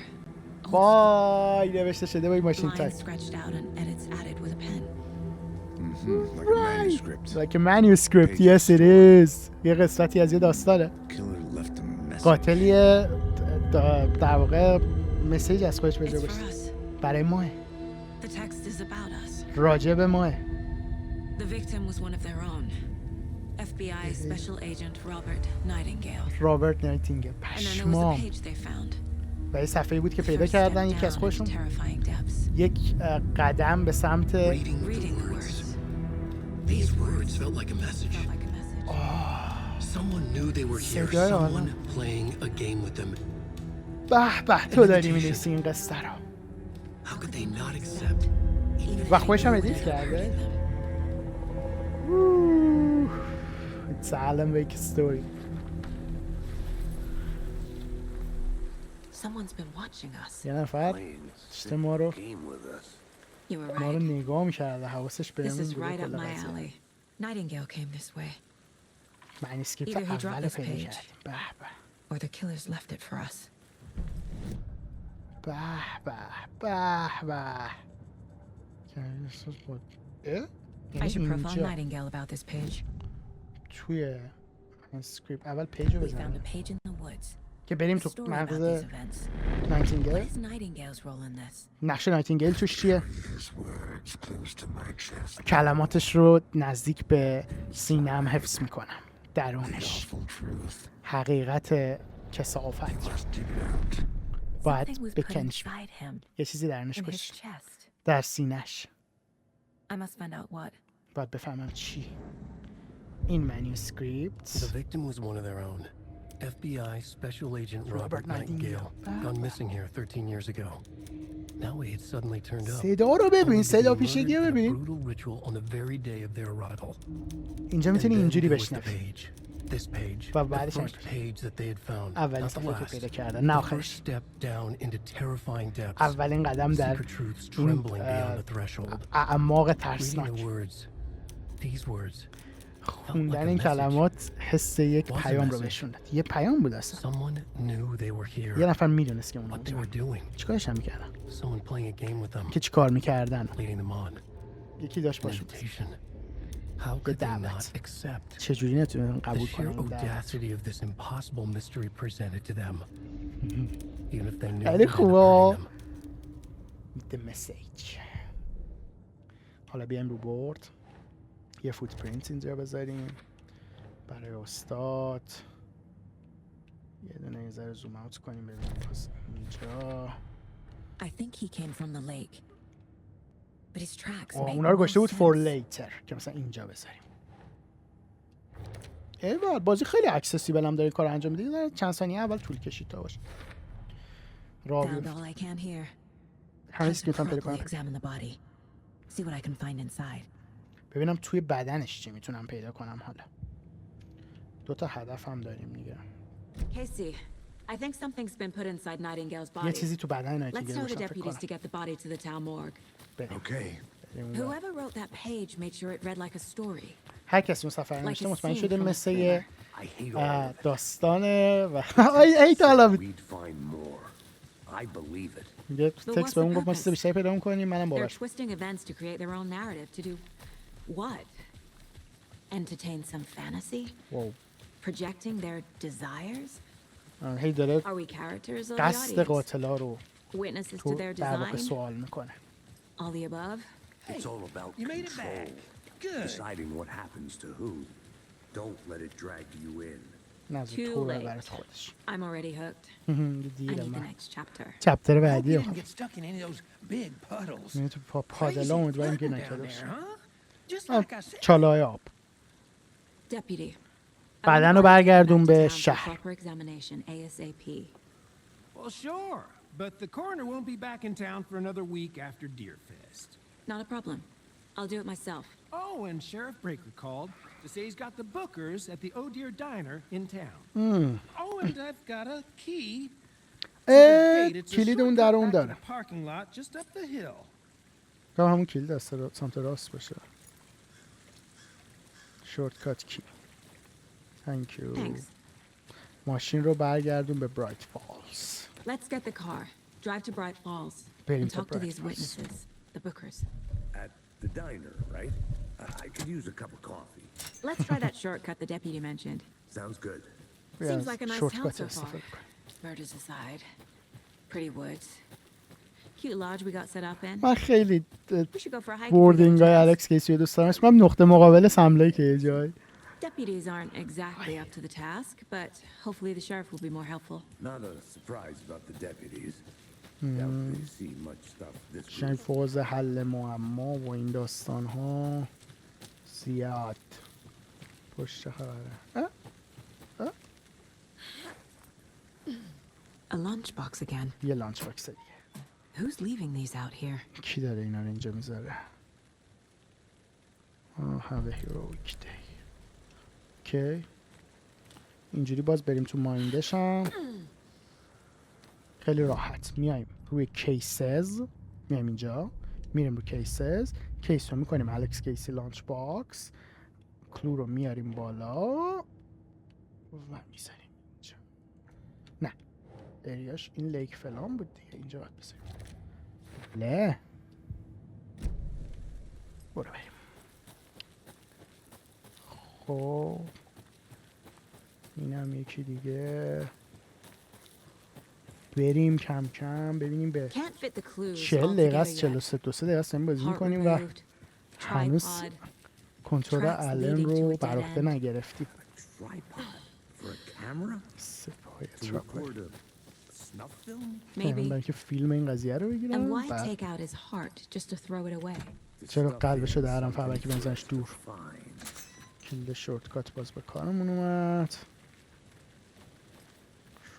وای نوشته شده با این ماشین Lines تایپ. scratched out and edits added with a pen. Like a manuscript. Like a manuscript, yes it is. یه قسمتی از یه داستانه. Killer left a message. قاتل یه در واقع مسیج از خودش به جا It's for گذاشته. us. برای ماه. The text is about us. راجع به ماه. The victim was one of their own. FBI Special Agent Robert Nightingale. رابرت نایتینگل. And then there was a پشمام. page they found. و یه صفحه‌ای بود که پیدا First step کردن یکی از down into خودشون terrifying depths. یک قدم به سمت Reading Reading the the words. words. These words felt like a message. Felt like a message. Someone knew they were here. صدای Someone آدم. playing a game with them. به به تو داری می‌نویسی این قصه رو. How could they not accept? Even و if خودش they هم knew ادیت they were کرده. hurting them. It's a Alan Wake story. Someone's been watching us. یه نفر داشته ما رو Game with us. You were ما رو right. نگاه می‌کرده حواسش This بهمون is بوده right up کل my قضیه. alley. Nightingale came this way, منیسکریپت Either he dropped اول this پیدا page. کردیم. به به or the killers left it for us. به به به به. یعنی احساس بود. اه؟ I یعنی should profile اینجا Nightingale about this page. توی منیسکریپت اول پیج رو We found بزنیم a page in the woods. که بریم A تو story about these مغز events. What نایتینگل. is Nightingale's role in this? نقش نایتینگل توش چیه؟ His words close to my chest. کلماتش رو نزدیک به سینه‌ام حفظ میکنم. درونش Awful truth. حقیقت کثافت Must dig it out. Something باید was put بکنش. inside him, یه چیزی درونش in his باشه chest. در سینه‌ش. I must find out what. باید بفهمم چی. این منیسکریپت The victim was one of their own. FBI Special Agent Robert Robert Nightingale. Nightingale, gone missing here 13 years ago. Now he had suddenly turned up. صدا رو ببین، only to be صدا murdered پیشگی in a ببین. brutal ritual on the very day of their arrival. اینجا And میتونی then اینجوری there was the بشنوی. page. This page. و The بعدش first page that they had found. اولین Not the صفحه که last. پیدا کردن نه The آخرش. first step down into terrifying depths. اولین قدم در Secret truths این trembling beyond the threshold. اعماق Reading the ترسناک. words. These words. خوندن این کلمات حس یک پیام رو بهشون داد. یه پیام بود اصلا. Someone knew they were here. یه نفر میدونست که اونا What they اونجا were doing. چیکارش هم میکردن؟ Someone playing a game with them. که چیکار میکردن؟ Leading them on. یکی داشت An باشون. invitation. How could they دعوت. not accept چجوری نتونن the قبول sheer کنن این دعوت؟ audacity of this impossible mystery presented to them? Even if they knew خیلی the man خوبه. hurting them. The message. حالا بیایم رو بورد. یه فوتپرینت اینجا بذاریم برای استاد. یه دونه یه ذره زوم اوت کنیم ببینیم پس اینجا. I think he came from the lake. But his tracks make اونا رو گشته بود no for sense. later که مثلا اینجا بذاریم. ایوال بازی خیلی اکسسیبل هم داره کار انجام میده. چند ثانیه اول طول کشید تا باشه. راوی Found all I can here. همین Time که to میتونم پیدا properly کنم. examine the body. See what I can find inside. ببینم توی بدنش چی میتونم پیدا کنم حالا. 2 هدف هم داریم دیگه. Casey, I think something's been put inside Nightingale's یه body. چیزی تو بدن نایتینگل Let's tell the باشه فکر deputies to کنم. get the body to the town morgue. بریم. Okay. بریم اونجا. Whoever wrote that page made sure it read like a story. هر کسی اون سفر Like نوشته a مطمئن scene شده from a مثل thriller. یه I hate all of it. داستانه و ای تا حالا We'd find more. I believe it. میگه what's تکست بهمون the گفت ما چیز purpose? بیشتری پیدا می‌کنیم منم They're باورش. twisting events to create their own narrative to do what? Entertain some fantasy? واو. Projecting their desires? هی داره Are we characters of the قصد audience? قاتلا رو Witnesses to تو their در واقع design? سوال میکنه. All the above? It's all about You made it control. back. Good. Deciding what happens to who. Don't let it drag you in. نزد Too تو late. برات خودش. I'm already hooked. I دیر need the من. next chapter. چپتر Hope بعدی you didn't رو get stuck in any of those big puddles. میره تو Crazy پادلا امیدواریم که flooding down نکرده there, باشه. huh? Just like I said. چالای آب. Deputy. بدن رو برگردون به شهر. Proper examination ASAP. Well, sure. But the coroner won't be back in town for another week after Deerfest. Not a problem. I'll do it myself. Oh, and Sheriff Breaker called to say he's got the bookers at the Oh Dear Diner in town. Oh, and I've got a key to the gate. It's a کلید اون shortcut در اون back to داره. the parking lot just up the hill. تو همون کلید از سمت راست باشه. شورتکات کی. Thank you. Thanks. ماشین رو برگردون به برایت فالز. Let's get the car. Drive to Bright Falls. بریم And تا talk to برایت these فالز. witnesses. The bookers. At the diner, right? I could use a cup of coffee. Let's try that shortcut the deputy mentioned. Sounds good. Seems like a nice town شورتکات so استفاده far. کنیم. Murders aside. Pretty woods. Cute lodge we got set up in. من خیلی We should go for a hike. if we get a بوردینگ های chance. الکس کیسی رو دوست دارم. من نقطه مقابل سملایی که یه جای. Deputies aren't exactly up to the task, but hopefully the sheriff will be more helpful. Not a surprise about the deputies. Doubt they see much stuff this شاید week. فوز حل معما و این داستان ها زیاد پشت خبره. A lunchbox again. یه لانچ باکس دیگه. Who's leaving these out here? کی داره اینا رو اینجا میذاره؟ have a heroic day. اوکی. اینجوری باز بریم تو مایندش هم خیلی راحت میایم روی کیسز، میایم اینجا میریم روی کیسز، کیس رو میکنیم الکس کیسی لانچ باکس، کلو رو میاریم بالا و میزنیم اینجا. نه اریاش این لیک فلان بود دیگه، اینجا باید بزنیم. له برو بریم. خب اینم یکی دیگه. بریم کم کم ببینیم به Can't fit the clues 40 all دقیقه together است، yet. 43 دو سه دقیقه است داریم بازی Heart میکنیم و removed, هنوز tripod, کنترل tracks الن leading to رو a dead بر عهده end. نگرفتیم. Tripod for a camera? سپاه To تراپر record a snuff film? برای maybe. اینکه فیلم این قضیه رو And بگیرم. why بعد take out his heart just to throw it away? چرا قلبشو درم فبکی بنزنش دور. Fine. کلید شورتکات باز به کارمون اومد.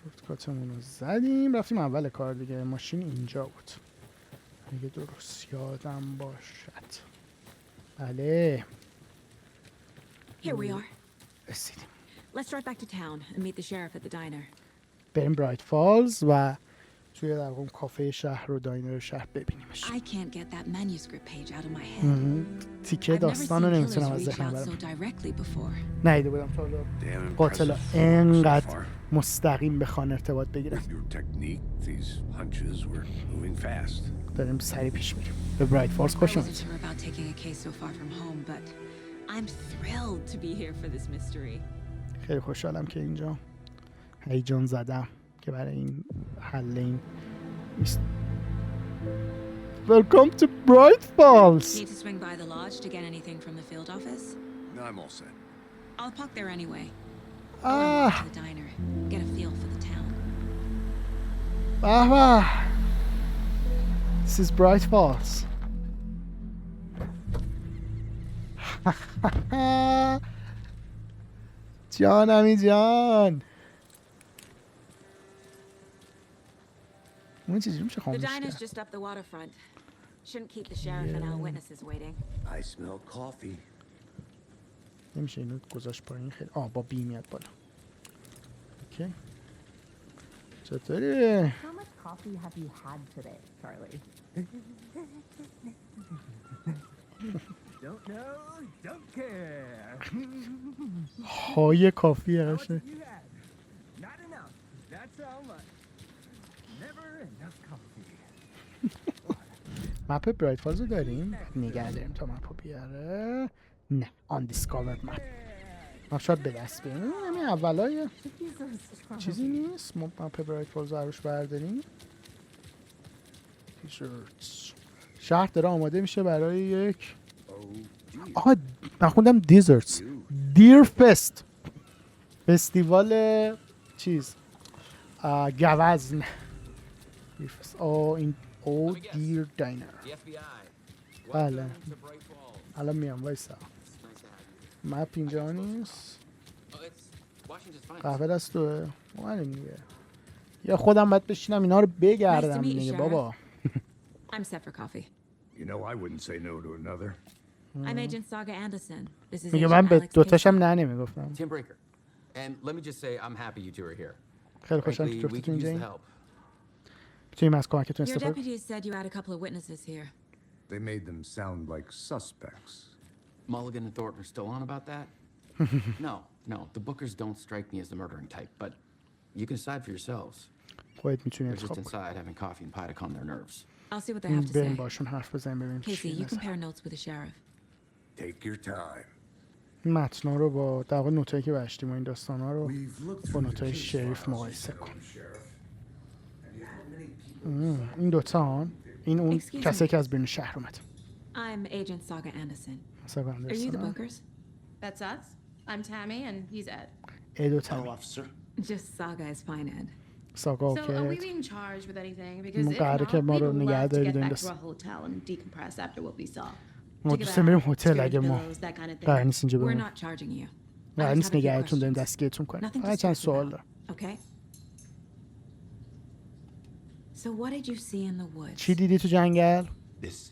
شورتکاتمون رو زدیم رفتیم اول کار دیگه. ماشین اینجا بود اگه درست یادم باشد. بله Here we are. رسیدیم. Let's drive back to town and meet the sheriff at the diner. بریم برایت فالز و توی در واقع کافه شهر و داینر شهر ببینیمش. I can't get that manuscript page out of my head. تیکه I've never داستان رو seen نمیتونم killers از reach ذهنم out so برم. directly before. نیده بودم تا حالا Damn قاتلا impressive so انقدر far. مستقیم بخوان ارتباط بگیرن. With your technique, these hunches were moving fast. داریم سریع پیش میریم. به برایت فالز I خوش wasn't اومد. sure about taking a case so far from home, but I'm thrilled to be here for this mystery. خیلی خوشحالم که اینجا هیجان زدم که برای این حل این Welcome to Bright Falls. Need to swing by the lodge to get anything from the field office? No, I'm all set. I'll park there anyway. Ah. Walk to the diner. Get a feel for the town. This is Bright Falls. جانمی جان. اون چیزی میشه The خاموش diner's کرد. just up the waterfront. Shouldn't keep the sheriff and our witnesses waiting. I smell coffee. نمیشه اینو گذاشت پایین خیلی با بی میاد بالا. اوکی. چطوری؟ How much coffee have you had today, Charlie? Don't know, don't care. های کافی قشنگ. You had. Not enough. That's how much. Never enough coffee. مپ برایت فالز رو داریم؟ نگه داریم تا مپ رو بیاره. نه آن دیسکاورد مپ. ما شاید به دست بیاریم. همین اولای چیزی نیست. ما مپ برایت فالز رو عروش برداریم. شهر داره آماده میشه برای یک من خوندم دیزرتس دیر فست فستیوال چیز گوزن. این دیر داینر. بله الان میام وایسا. مپ اینجا نیست. قهوه دست توه اومدیم دیگه. یا خودم باید بشینم اینا رو بگردم دیگه بابا. I'm set for coffee. You know, I wouldn't say no to another. I'm Agent Saga Anderson. This is میگه Agent من به Alex دوتاشم Casey. نه نمیگفتم. Tim Breaker. And let me just say I'm happy you two are here. خیلی خوشم که Frankly, we جفتتون could use اینجا the این. help. میتونیم از کمکتون Your استفاده. deputies said you had a couple of witnesses here. They made them sound like suspects. Mulligan and Thornton are still on about that? No. The Bookers don't strike me as the murdering type, but you can decide for yourselves. خودت میتونی They're just انتخاب کنی. inside having coffee and pie to calm their nerves. I'll see what they have to بریم say. باشون حرف بزنیم ببینیم Casey, چی you مثلا. compare notes with the sheriff. Take your time. متنا رو با در واقع نوتایی که بشتیم و این داستانا رو We've looked با through the نوتای case شریف files you مقایسه sent کن. on, Sheriff. And you had many people. این دوتا هان این اون Excuse کسی me. که از بیرون شهر اومد. I'm Agent Saga Anderson. مثلا Are you the اندرسون Bookers? That's us. I'm Tammy, and he's Ed. ایدو تامی officer. Just Saga is fine, Ed. ساگا So, are we که being charged with anything? Because if قراره که not, ما we'd رو نگه love to دارید get و این back to داستان. our hotel and decompress after what we saw. ما Take a دوست بریم bath, هتل security اگه ما pillows, that kind of قرار thing. نیست اینجا We're بمونیم. not charging you. قرار I just نیست have a few نگهتون داریم questions. دستگیرتون کنیم. Nothing to فقط چند stress سوال about, دارم. okay? So what did you see in the woods? چی دیدی تو جنگل؟ This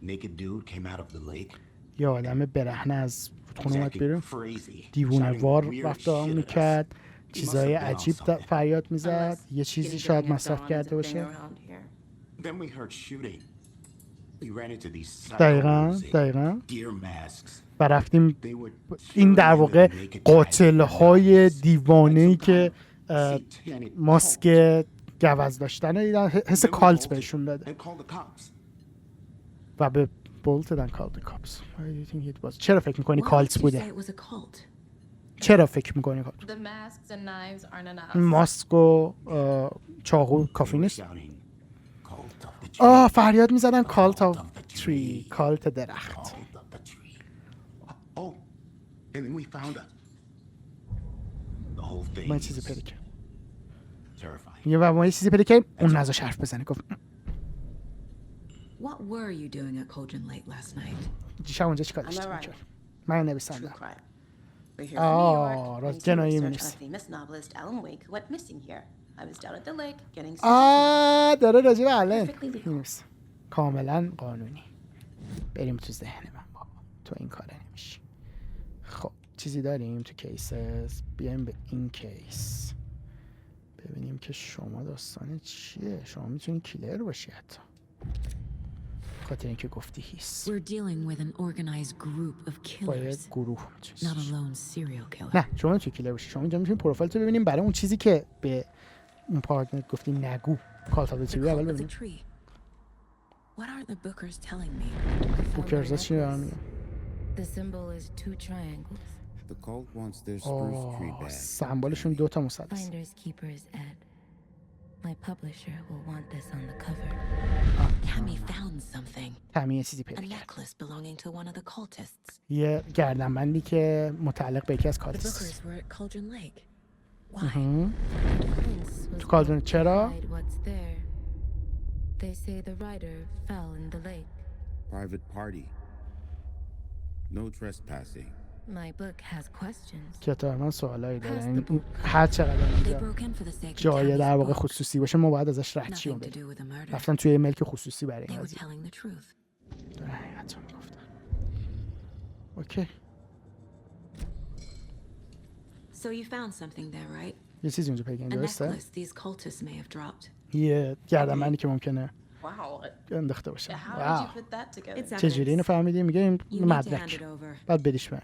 naked dude came out of the lake. یه آدم برهنه از رودخونه اومد acting بیرون. crazy. دیوونه shouting وار weird رفتار shit at us. میکرد. He must چیزای have been on عجیب something. فریاد میزد. Unless یه چیزی getting شاید your hands مصرف on is کرده a thing باشه. around here. Then we heard shooting. We ran into these دقیقاً psychos in دقیقاً deer masks. و رفتیم They would این در shoot واقع into the naked قاتل‌های guys. دیوانه‌ای که Satanic ماسک گوز داشتن دیدن حس Then we کالت bolted بهشون داده and called the cops. و به بولت دادن کالت کاپس. چرا فکر میکنی Why کالت did you say بوده؟ it was a cult? چرا فکر میکنی کالت؟ The masks and knives aren't enough. ماسک و چاقو کافی They were نیست. shouting, "Cult of the tree, فریاد میزدن کالت آف Cult of the تری tree, کالت درخت. cult of the tree." Oh, and then we found us. The whole thing ما یه چیزی was پیدا کردیم. terrifying. میگه و ما یه چیزی پیدا کردیم اون نذاش حرف بزنه گفت What were you doing at Cauldron Lake last night? دیشب اونجا چیکار I'm a داشتیم؟ writer. من True نویسنده. crime. We're here from New York. راست and to جنایی research on می‌نویسی. a famous novelist, Alan Wake, who went missing here. I was down at the lake getting داره راجع به الان Perfectly legal. می‌نویسه. کاملا قانونی. بریم تو ذهن من بابا. تو این کار نمی‌شی. خب چیزی داریم تو کیسز. بیایم به این کیس. ببینیم که شما داستان چیه؟ شما میتونی کیلر باشی حتی. خاطر اینکه گفتی هیس. We're dealing with an organized group of باید killers, گروه not a lone serial killer. نه شما میتونی کیلر باشی. شما اینجا میتونی پروفایل تو ببینیم برای اون چیزی که به اون پارتنر گفتی نگو. کالتابیلیتی The رو اول cult of the ببینیم. tree. What are the bookers telling me? بوکرزا چی دارن میگن؟ The symbol is 2 triangles. The cult wants their spruce tree back. سمبولشون 2 تا مثلث. Finders keepers, Ed. My publisher will want this on the cover. Cammy found something. تمی یه چیزی A پیدا کرد. necklace belonging to one of the cultists. یه گردنبندی که متعلق به یکی از The کالتیست. bookers were at Cauldron Lake. Why? Prince was تو کالدون چرا؟ hide what's there. They say the writer fell in the lake. Private party. No trespassing. My book has questions. کتاب من سوالایی داره. این هر چقدر They اینجا broke in for the sake of جای در Cammy's واقع book. خصوصی باشه ما باید ازش رد Nothing شیم. to do with the murder. رفتن توی یه ملک خصوصی برای They این were قضیه. telling the truth. داره حقیقت رو میگفتن. اوکی. So you found something there, right? یه چیزی اونجا پیدا A کردی درسته؟ necklace these cultists may have dropped. یه گردنبندی که ممکنه Wow. انداخته باشه. How did واو. you put that together? It's چجوری اینو فهمیدی؟ میگه این You need to hand مدرک. it over. بعد بدیش من.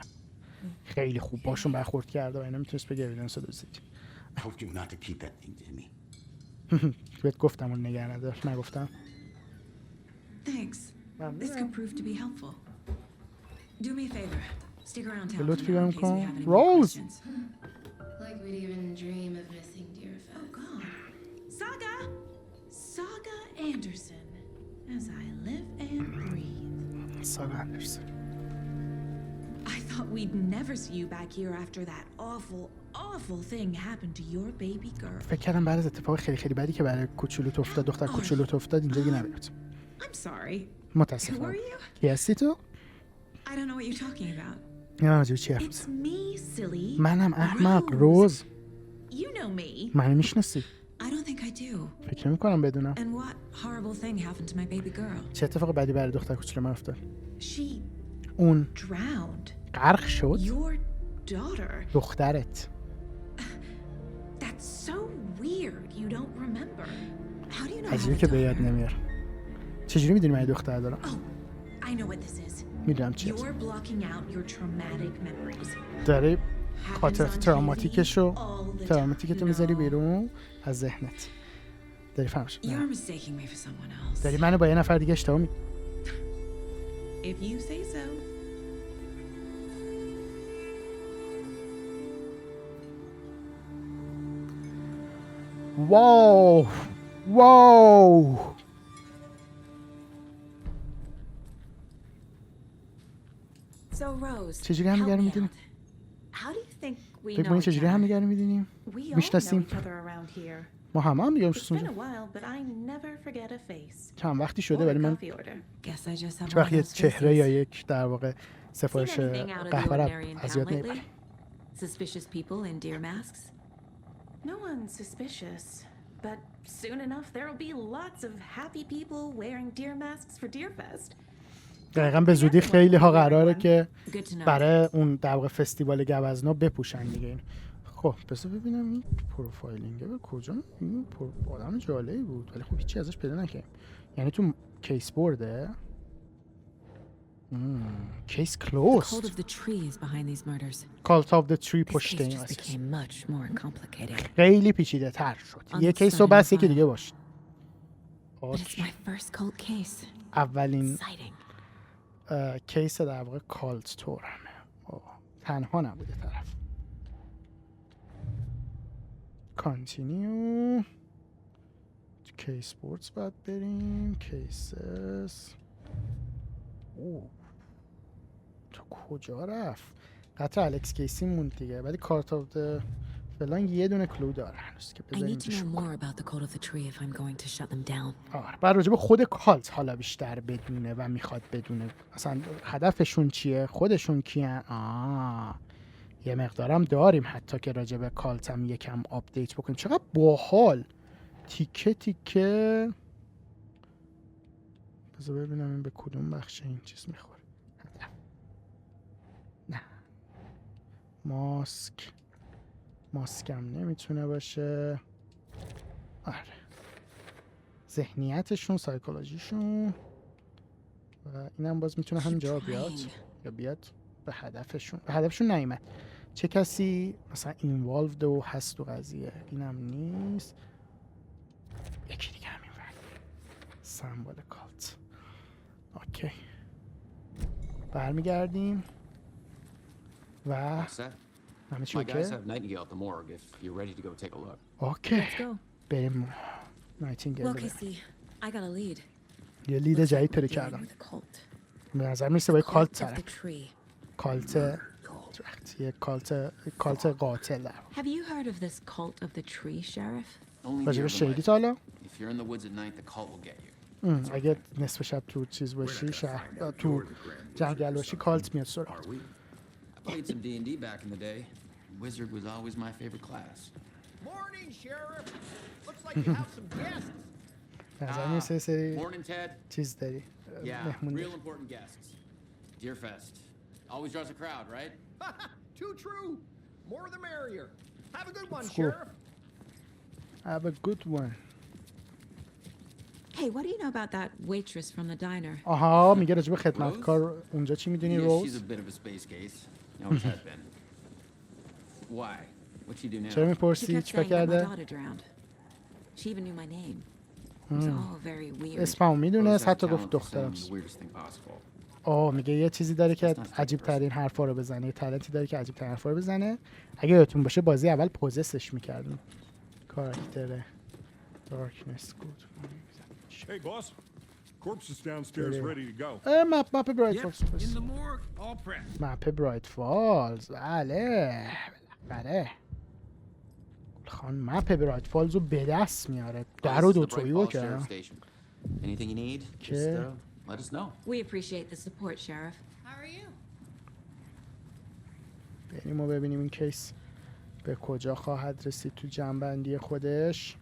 خیلی خوب باشون برخورد کرده و اینا میتونست بگه اویدنس رو دزدید. I told you not to keep that thing to me. بهت گفتم اون نگه ندار. نگفتم. Thanks. This could prove to be helpful. Do me a favor. Stick around town لطفی for now برم in case we کن. have any more رولز. questions. Like we'd even dream of missing dear Fez. God. Saga! Saga Anderson. As I live and breathe. ساگا اندرسون. I thought we'd never see you back here after that awful thing happened to your baby girl. فکر کردم بعد از اتفاق خیلی بدی که برای کوچولوت افتاد دختر کوچولوت افتاد اینجا دیگه نبود. I'm sorry. Who متاسفم. are you? کی هستی تو؟ I don't know what you're talking about. نه راجع به چی حرف It's می‌زنی؟ me, silly. منم احمق Rose. روز. You know me. منو میشناسی؟ I don't think I do. فکر نمی‌کنم بدونم. And what horrible thing happened to my baby girl? چه اتفاق بدی برای دختر کوچولو من افتاد؟ She اون drowned. غرق شد. Your daughter. دخترت. That's so weird. You don't remember. How do you know? I عجیبه have a که به یاد daughter? نمیار. چجوری میدونی من دختر دارم؟ Oh, I know what this is. میدونم چیه. You're blocking out your traumatic memories. داره Happens خاطرات on تراماتیکشو TV all the تراماتیکتو time, میذاری you know. بیرون از ذهنت. داری فهمش. You're mistaking me for someone else. داری منو با یه نفر دیگه اشتباه می. If you say so. واو واو So Rose, چجوری هم help دیگه رو me میدونیم؟ out. How do you think we فکر know کنی each چجوری هم other? دیگه رو میدونیم؟ We all know میشناسیم؟ each other around here. ما همه هم دیگه It's been a میشناسیم. while, but I never forget a face. چند وقتی شده Or a ولی من coffee order. Guess I just have هیچ one وقت of یه those چهره یا faces. یک در واقع سفارش Seen anything out of the قهوه رو ordinary in از town یاد lately? نمیبرم. Suspicious people in deer masks? No one's suspicious, but soon enough there'll be lots of happy people wearing deer masks for Deerfest. دقیقا به زودی خیلی ها قراره که Good to know. برای اون در واقع فستیوال گوزنا بپوشن دیگه این. خب بذار ببینم این پروفایلینگه به کجا این آدم جالبی بود ولی خب هیچی ازش پیدا نکردیم. یعنی تو کیس بورده کیس The cult کلوزد. of the tree is behind these murders. کالت آف the tree This پشت case این just قضیه. became much more complicated. خیلی پیچیده تر شد. On یه the کیس رو side بس of یکی the دیگه file. باشه. But it's my first cult case. اولین Exciting. کیس در واقع کالت تورمه. تنها نبوده طرف. کانتینیو تو کیس بوردز باید بریم. کیسز تو کجا رفت؟ قطع الکس کیسی موند دیگه ولی کارت آف ده فلان یه دونه کلو داره هنوز که I بذاریم need to know بشون. more about the cult of the tree if I'm going to shut them down. آره بعد راجع به خود کالت حالا بیشتر بدونه و میخواد بدونه اصلا هدفشون چیه، خودشون کیان. یه مقدارم داریم حتی که راجع به کالت هم یکم آپدیت بکنیم. چقدر باحال تیکه تیکه. بذار ببینم این به کدوم بخش این چیز میخوره. نه ماسکم نمیتونه باشه. آره ذهنیتشون سایکولوژیشون و اینم باز میتونه همینجا بیاد یا بیاد به هدفشون نیامد. چه کسی مثلا اینوالوود و هست تو قضیه اینم نیست. یکی دیگه همین ورد سمبل کالت. اوکی برمیگردیم و همه چی My guys اوکی. have Nightingale at the morgue if you're ready to go take a look. اوکی Let's go. بریم نایتینگل Well, Casey, I got a lead. یه لید جدید پیدا Dealing کردم. with a cult. به نظر میرسه با یه کالت Cult of طرف. the tree. کالت قاتل در. Have you heard of this cult of the tree, Sheriff? راجب شهیدی تا حالا؟ If you're in the woods at night, the cult will get you. اگه نصف شب تو چیز باشی شهر تو جنگل باشی کالت میاد سراغ. I played some D&D back in the day. Wizard was always my favorite class. Morning, Sheriff. Looks like you have some guests. به نظر میرسه سری Morning, Ted. چیز داری. Yeah, مهمون real داری. important guests. Deerfest. Always draws a crowd, right? Too true. More the merrier. Have a good one, Cool. Sheriff. Have a good one. Hey, what do you know about that waitress from the diner? آها میگه راجب خدمتکار اونجا چی میدونی Yeah, she's روز؟ a bit of a space case. Always has been. Why? What'd she do now? چرا She میپرسی kept چیکار saying that my کرده؟ daughter drowned. She even knew my name. It was all very weird. اسممو Goes میدونست out of حتی town گفت with saying دخترم. the weirdest thing possible. میگه یه چیزی داره که عجیب ترین حرفا رو بزنه، یه تالنتی داره که عجیب ترین حرفا رو بزنه. اگه یادتون باشه بازی اول پوزسش میکردیم کاراکتر دارکنس گود. Hey, boss. Corpse is downstairs ready to go. مپ برایت Yep, فالز. in the morgue, all prepped. مپ برایت فالز. بله. بالاخره. گلخان مپ برایت فالز رو به دست میاره. در و This is دو the Bright تویی Falls کرد. Sheriff Station. Anything you need, just Okay. let us know. We appreciate the support, Sheriff. How are you? بریم و ببینیم این کیس به کجا خواهد رسید تو جنبندی خودش.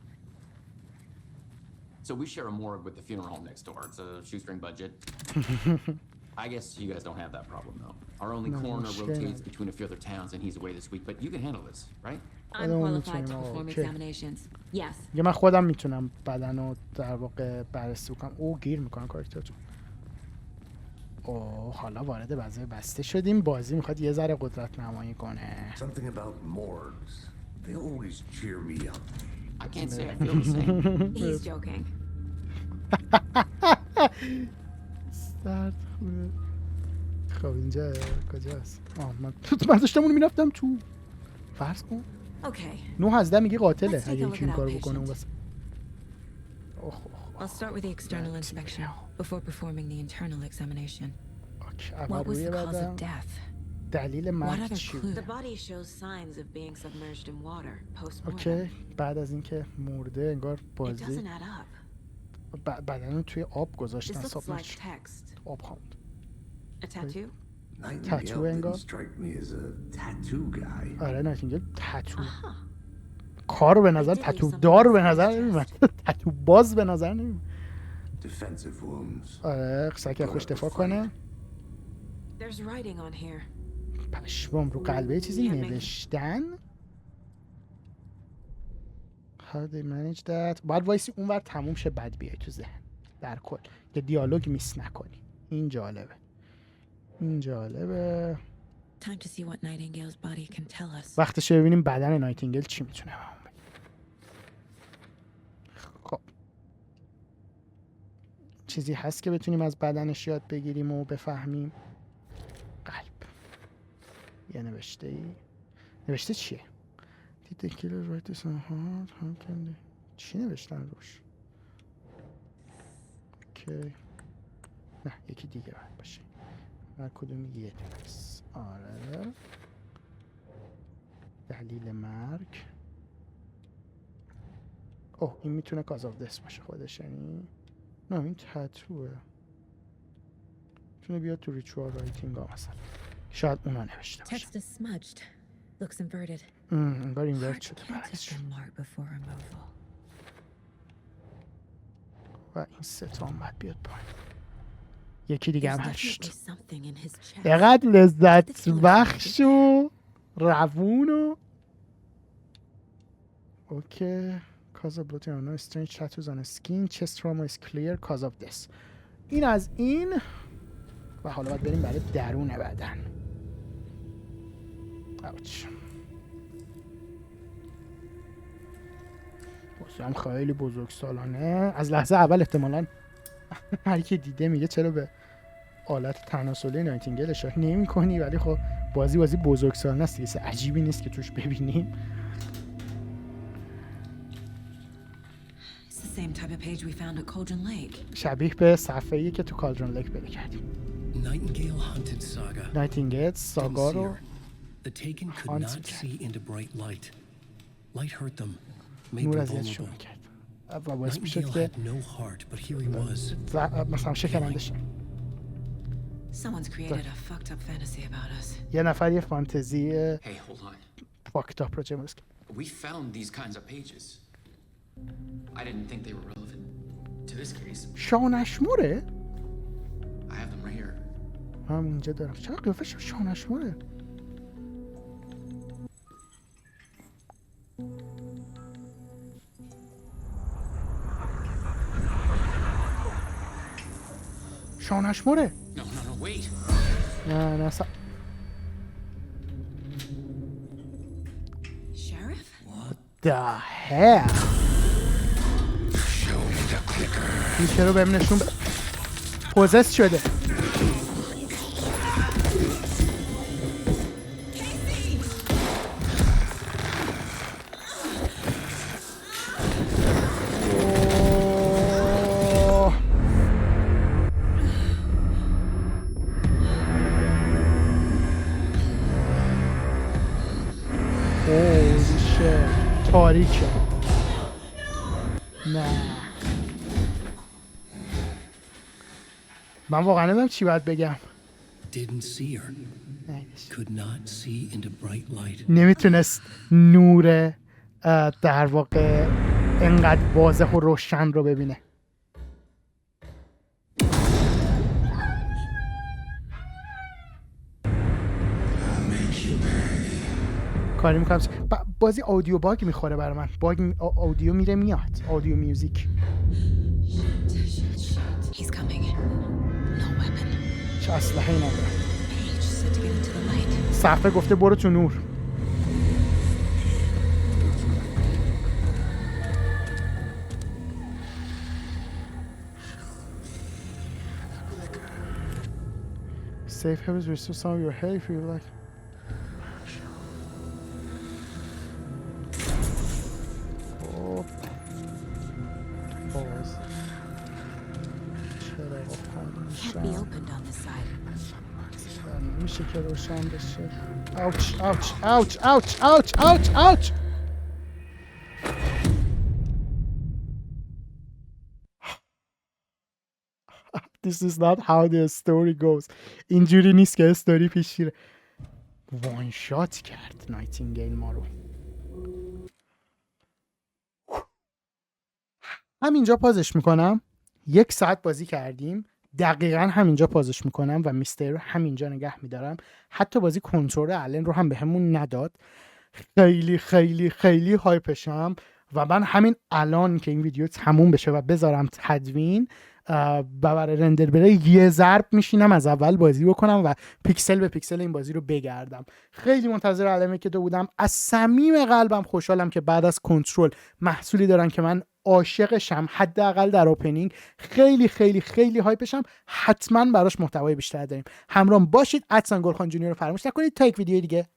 So we share a morgue with the funeral home next door. It's a shoestring budget. I guess you guys don't have that problem though. Our only coroner rotates between a few other towns and he's away this week, but you can handle this, right? I'm qualified to perform examinations. Yes. یه من خودم میتونم بدن رو در واقع بررسی کنم. او گیر میکنم کاراکترتون. حالا وارد بازی بسته شدیم. بازی میخواد یه ذره قدرت نمایی کنه. Something about morgues. They always cheer me up. I can't say I feel the same. He's joking. سرد خوبه. خب اینجا کجاست؟ من داشتم اونو میرفتم تو. فرض کن Okay. 9 از 10 میگه قاتله Let's take اگه a look یکی این at کارو our بکنه اون patient. واسه. I'll start with the external inspection before performing the internal examination. اول What was روی the cause بدم. of death? دلیل What مرگ other چی clues? بود؟ The body shows signs of being submerged in water post-mortem. اوکی بعد از اینکه مرده انگار It بازی doesn't add up. بدن رو توی آب This گذاشتن looks like سابمرج text. آب خواند. A tattoo? Nightingale angle? didn't strike me as a tattoo guy. آره نایتینگل تتو Aha. کار رو به نظر تتو دار رو به نظر نمیاد. تتو باز به نظر نمیاد. Defensive wounds. آره سعی خوش دفاع کنه. There's writing on here. پشمام رو قلبه چیزی نوشتن. How they manage that. باید وایسی اونور تموم شه بعد بیای تو ذهن در کل که دیالوگ میس نکنی. این جالبه. این جالبه. Time to see what Nightingale's body can tell us. وقتشه ببینیم بدن نایتینگل چی میتونه بهمون بگه. خب چیزی هست که بتونیم از بدنش یاد بگیریم و بفهمیم. قلب. یه نوشته ای. نوشته چیه؟ Did the killer write this on heart? How can they... چی نوشتن روش؟ اوکی. نه یکی دیگه باید باشه. هر کدوم یه دونست. آره. دلیل مرگ. اوه این میتونه کاز آف دس باشه خودش یعنی. نه این تتوه. میتونه بیاد تو ریچوال رایتینگ ها مثلا. شاید اونا نوشته باشه. Text is smudged. Looks inverted. انگار اینورت Heart شده can't have برش. been marked before removal. و این ستان باید بیاد پایین. یکی دیگه هم There's هشت. definitely something in his chest. دقیقا لذت بخش و روون و اوکی. Cause of blood or no strange tattoos on his skin. Chest trauma is clear cause of this. این از این و حالا باید بریم برای درون بدن. اوچ. هم خیلی بزرگ سالانه. از لحظه اول احتمالاً هر کی دیده میگه چرا به آلت تناسلی نایتینگل اشاره نمی کنی، ولی خب بازی بزرگ سالانه است دیگه، عجیبی نیست که توش ببینیم. Is this same type of page we found at Cauldron Lake. شبیه به صفحه‌ای که تو کالدرون لیک پیدا کردیم. Nightingale hunted Saga. نایتینگیل ساگا Didn't see رو her. The Taken could Hunted not کرد. see into bright light. Light hurt them, made نور them اذیتشون vulnerable. میکرد و باعث میشد Nightingale که had no heart, but here he was. مثلا شکننده شد. Someone's created a fucked up fantasy about us. یه نفر یه فانتزی Hey, hold on. فاکت اپ رو جمع کرد. We found these kinds of pages. I didn't think they were relevant to this case. شانشموره؟ I have them right here. هم اینجا دارم. چرا قیافه شانشموره؟ شانشموره؟ No, wait. نه Sheriff? The hell? این چرا بهم نشون پوزس شده. تاریکه. نه من واقعا نمیدونم چی باید بگم. Didn't see her. Could not see into bright light. نمیتونست نور در واقع انقدر واضح و روشن رو ببینه. کاری میکنم بازی آدیو باگ میخوره برای من. باگ آدیو میره میاد. آدیو میوزیک. He's coming. No weapon. چه اسلحه‌ای نداره. Page said to get into the light. صفحه گفته برو تو نور. Safe havens restore some of your hair if you like. Can't be opened on this side. میشه که روشن بشه. Ouch, ouch, ouch, ouch, ouch, ouch, ouch. This is not how the story goes. اینجوری نیست که استوری پیش میره. وان شات کرد نایتینگیل ما رو. همینجا پازش میکنم. 1 ساعت بازی کردیم. دقیقا همینجا پازش میکنم و میستری رو همینجا نگه میدارم. حتی بازی کنترل الان رو هم به همون نداد. خیلی خیلی خیلی هایپشم و من همین الان که این ویدیو تموم بشه و بذارم تدوین و برای رندر بره یه ضرب میشینم از اول بازی بکنم و پیکسل به پیکسل این بازی رو بگردم. خیلی منتظر علامه که بودم. از صمیم قلبم خوشحالم که بعد از کنترل محصولی دارن که من عاشقشم. حداقل در اوپنینگ خیلی خیلی خیلی هایپشم. حتما براش محتوای بیشتر داریم. همراهم باشید. گلخان جونیور رو فراموش نکنید تا یک ویدیو دیگه